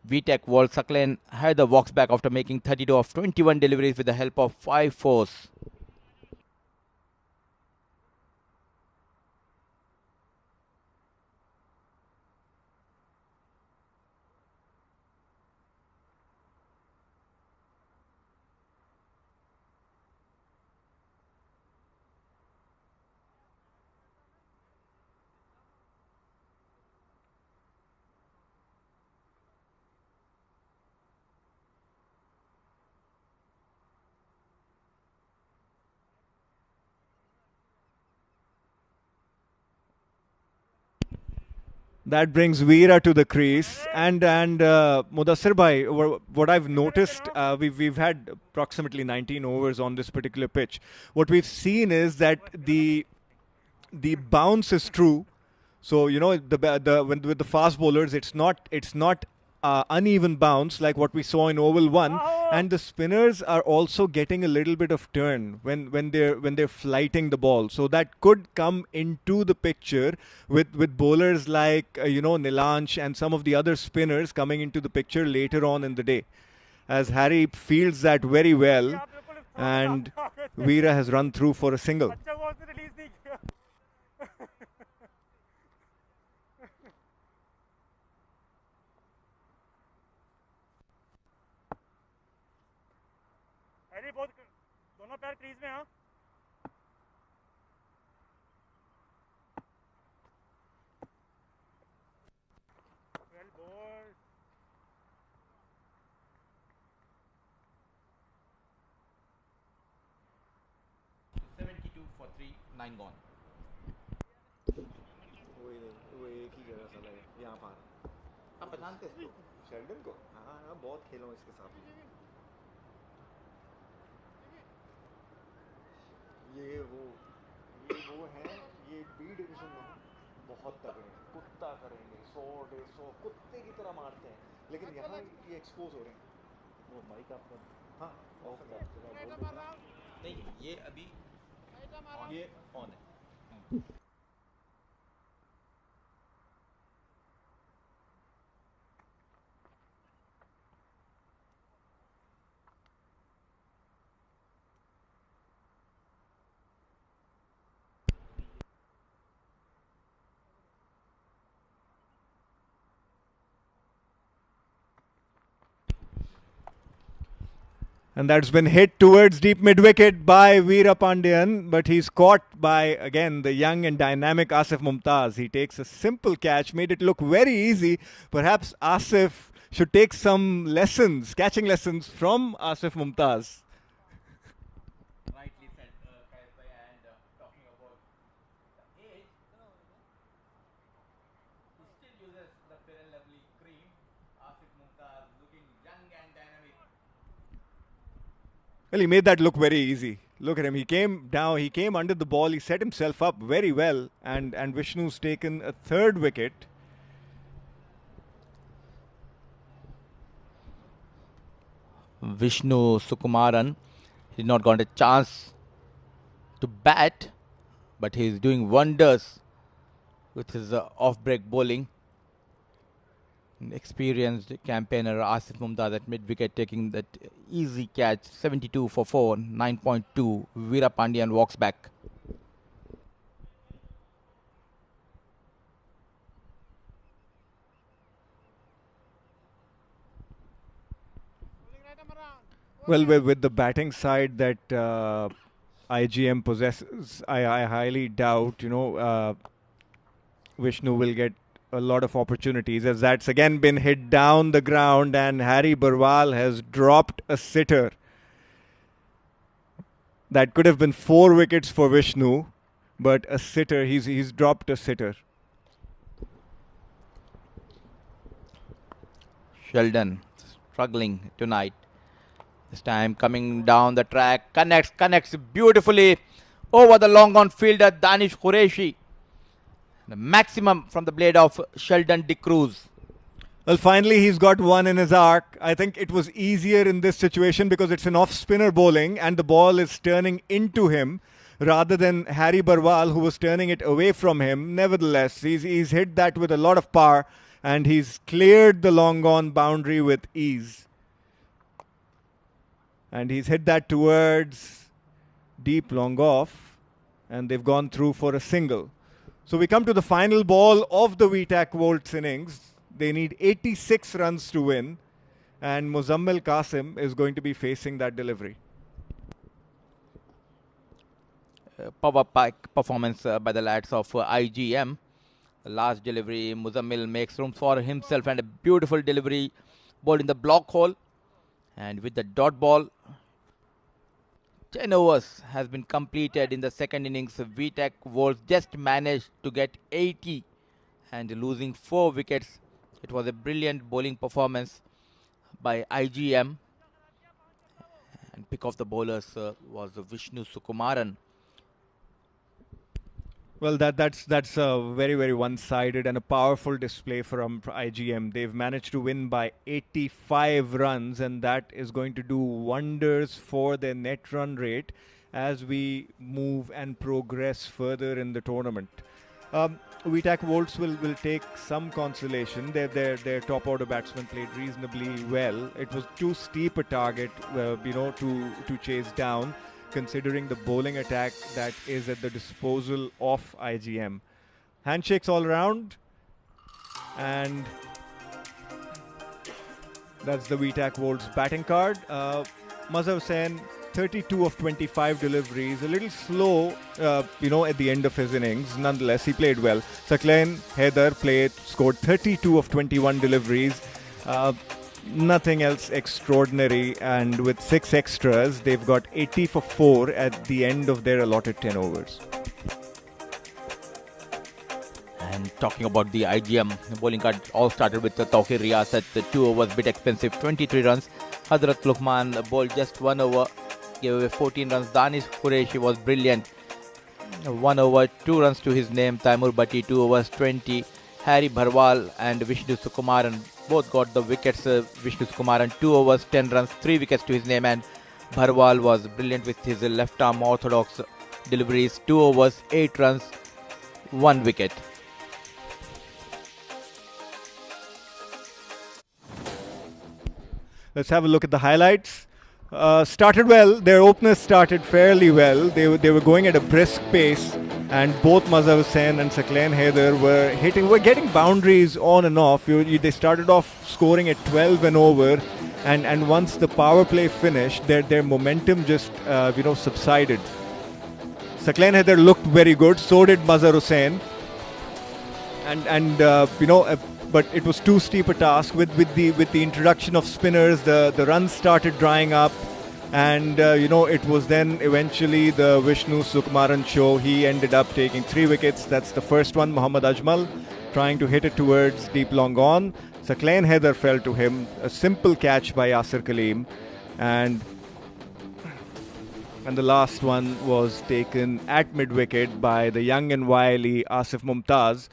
VTAC World. Saklen Haider walks back after making 32 of 21 deliveries with the help of 5 fours. That brings Veera to the crease. And Mudassir bhai, what I've noticed, we've had approximately 19 overs on this particular pitch. What we've seen is that the bounce is true. So with the fast bowlers, it's not uneven bounce like what we saw in Oval 1, and the spinners are also getting a little bit of turn when they're flighting the ball. So that could come into the picture with bowlers like Nilansh and some of the other spinners coming into the picture later on in the day, as Harry fields that very well, and Veera has run through for a single. दोनों पैर crease में हाँ well boy 72 for 3, 9 gone. वो एक ही जगह चला है यहाँ पर। आप जानते हैं शेल्डन को? हाँ बहुत खेला हूँ इसके साथ। ये वो हैं, ये बी डिवीजन में बहुत तगड़े हैं, कुत्ता करेंगे 100-150 कुत्ते की तरह मारते हैं, लेकिन यहाँ ये एक्सपोज हो रहे हैं। वो माइक आपका हाँ ऑफ नहीं, ये अभी ये ऑन है। And that's been hit towards deep mid-wicket by Veera Pandyan, but he's caught by, again, the young and dynamic Asif Mumtaz. He takes a simple catch, made it look very easy. Perhaps Asif should take some lessons, catching lessons from Asif Mumtaz. rightly said, Kayas bhai, and talking about the age, he still uses the fair and lovely cream. Asif Mumtaz looking young and dynamic. Well, he made that look very easy. Look at him. He came down, he came under the ball, he set himself up very well, and Vishnu's taken a third wicket. Vishnu Sukumaran did not got a chance to bat, but he is doing wonders with his off-break bowling. An experienced campaigner Asif Mumtaz at mid-wicket taking that easy catch, 72 for 4, 9.2. Veera Pandyan walks back. Well, with the batting side that IGM possesses, I highly doubt, Vishnu will get a lot of opportunities, as that's again been hit down the ground, and Harry Barwal has dropped a sitter. That could have been 4 wickets for Vishnu, but a sitter, he's dropped a sitter. Sheldon struggling tonight. This time coming down the track, connects beautifully over the long on fielder Danish Qureshi. The maximum from the blade of Sheldon de Cruz. Well, finally he's got one in his arc. I think it was easier in this situation because it's an off-spinner bowling and the ball is turning into him rather than Harry Barwal, who was turning it away from him. Nevertheless, he's hit that with a lot of power and he's cleared the long on boundary with ease. And he's hit that towards deep long off, and they've gone through for a single. So we come to the final ball of the VTAC Volts innings. They need 86 runs to win, and Muzammil Qasim is going to be facing that delivery. Power pack performance by the lads of IGM. The last delivery, Muzammil makes room for himself and a beautiful delivery ball in the block hole. And with the dot ball, 10 overs has been completed in the second innings. VTAC Volts just managed to get 80 and losing 4 wickets. It was a brilliant bowling performance by IGM. And pick of the bowlers was Vishnu Sukumaran. Well, that's a very one-sided and a powerful display from IGM. They've managed to win by 85 runs, and that is going to do wonders for their net run rate as we move and progress further in the tournament. VTAC Volts will take some consolation. Their top order batsman played reasonably well. It was too steep a target, to chase down, considering the bowling attack that is at the disposal of IGM. Handshakes all around, and that's the VTAC Volts batting card. Mazhar Hussain, 32 of 25 deliveries, a little slow, at the end of his innings. Nonetheless, he played well. Saqlain Haider scored 32 of 21 deliveries. Nothing else extraordinary, and with 6 extras, they've got 80 for 4 at the end of their allotted 10 overs. And talking about the IGM bowling card, all started with Tawqir Riyas at the 2 overs, bit expensive, 23 runs. Hazrat Luqman bowled just 1 over, gave away 14 runs. Danish Qureshi was brilliant, 1 over, 2 runs to his name. Taimur Bhatti, 2 overs, 20. Harry Bharwal and Vishnu Sukumaran both got the wickets. Vishnu Sukumaran 2 overs, 10 runs, 3 wickets to his name, and Bharwal was brilliant with his left arm orthodox deliveries. 2 overs, 8 runs, 1 wicket. Let's have a look at the highlights. Started well. Their openers started fairly well. They were going at a brisk pace, and both Mazhar Hussain and Saqlain Haider were getting boundaries on and off. They started off scoring at 12 and over, and once the power play finished, their momentum just subsided. Saqlain Haider looked very good. So did Mazhar Hussain, but it was too steep a task. With the introduction of spinners, the runs started drying up, and it was then eventually the Vishnu Sukumaran show. He ended up taking 3 wickets. That's the first one. Muhammad Ajmal trying to hit it towards deep long on. Saqlain Haider fell to him. A simple catch by Yasir Kaleem, and the last one was taken at mid wicket by the young and wily Asif Mumtaz.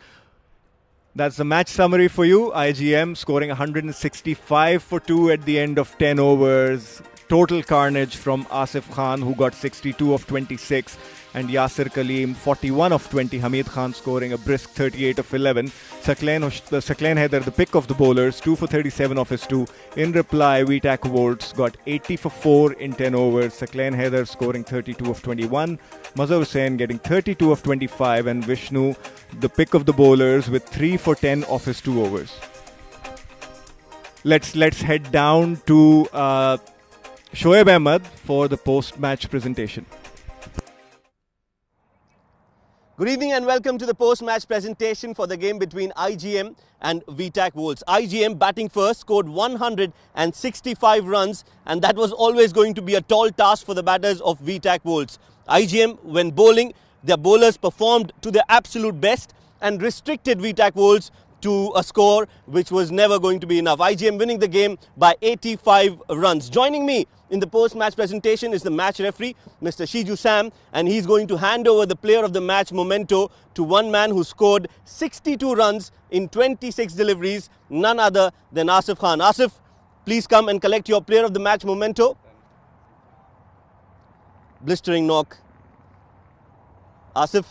That's the match summary for you. IGM scoring 165 for 2 at the end of 10 overs. Total carnage from Asif Khan, who got 62 of 26, and Yasir Kaleem 41 of 20. Hamid Khan scoring a brisk 38 of 11. Saqlain Haider, the pick of the bowlers, 2 for 37 of his 2. In reply, VTAC Volts got 80 for 4 in 10 overs. Saqlain Haider scoring 32 of 21. Mazhar Hussain getting 32 of 25, and Vishnu, the pick of the bowlers, with 3 for 10 of his 2 overs. Let's head down to Shoaib Ahmed for the post-match presentation. Good evening and welcome to the post-match presentation for the game between IGM and VTAC Volts. IGM batting first scored 165 runs, and that was always going to be a tall task for the batters of VTAC Volts. IGM, when bowling, their bowlers performed to their absolute best and restricted VTAC Volts to a score which was never going to be enough. IGM winning the game by 85 runs. Joining me in the post-match presentation is the match referee, Mr. Shiju Sam, and he's going to hand over the player of the match memento to one man who scored 62 runs in 26 deliveries, none other than Asif Khan. Asif, please come and collect your player of the match memento. Blistering knock. Asif,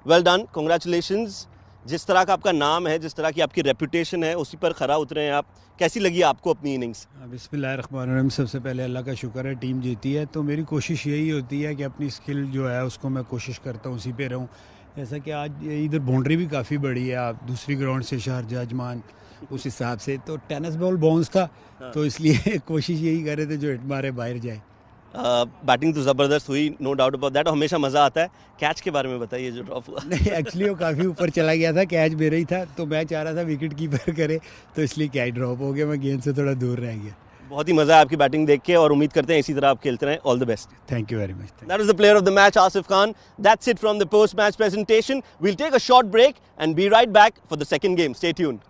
well done, congratulations. जिस तरह का आपका नाम है, जिस तरह की आपकी रेपुटेशन है, उसी पर खरा उतरे हैं आप. कैसी लगी आपको अपनी इनिंग्स? बिस्मिल्लाहिर्रहमानिर्रहीम. सबसे पहले अल्लाह का शुक्र है टीम जीती है, तो मेरी कोशिश यही होती है कि अपनी स्किल जो है उसको मैं कोशिश करता हूँ उसी पे रहूँ. जैसा कि आज इधर बाउंड्री भी काफ़ी बड़ी है, आप दूसरी ग्राउंड से शारजाह अजमान उस हिसाब से, तो टेनिस बॉल बाउंस था, तो इसलिए कोशिश यही कर रहे थे जो हिट मारे बाहर जाए. बैटिंग तो ज़बरदस्त हुई, नो डाउट अबाउट दैट. हमेशा मज़ा आता है. कैच के बारे में बताइए जो ड्रॉप हुआ. नहीं, एक्चुअली वो काफ़ी ऊपर चला गया था, कैच मेरा ही था, तो मैं चाह रहा था विकेट कीपर करे, तो इसलिए कैच ड्रॉप हो गया, मैं गेंद से थोड़ा दूर रह गया. बहुत ही मजा है आपकी बैटिंग देख के और उम्मीद करते हैं इसी तरह आप खेलते रहें. All the best. Thank you very much. That was the player of the match, Asif Khan. That's it from the post-match presentation. We'll take a short break and be right back for the second game. Stay tuned.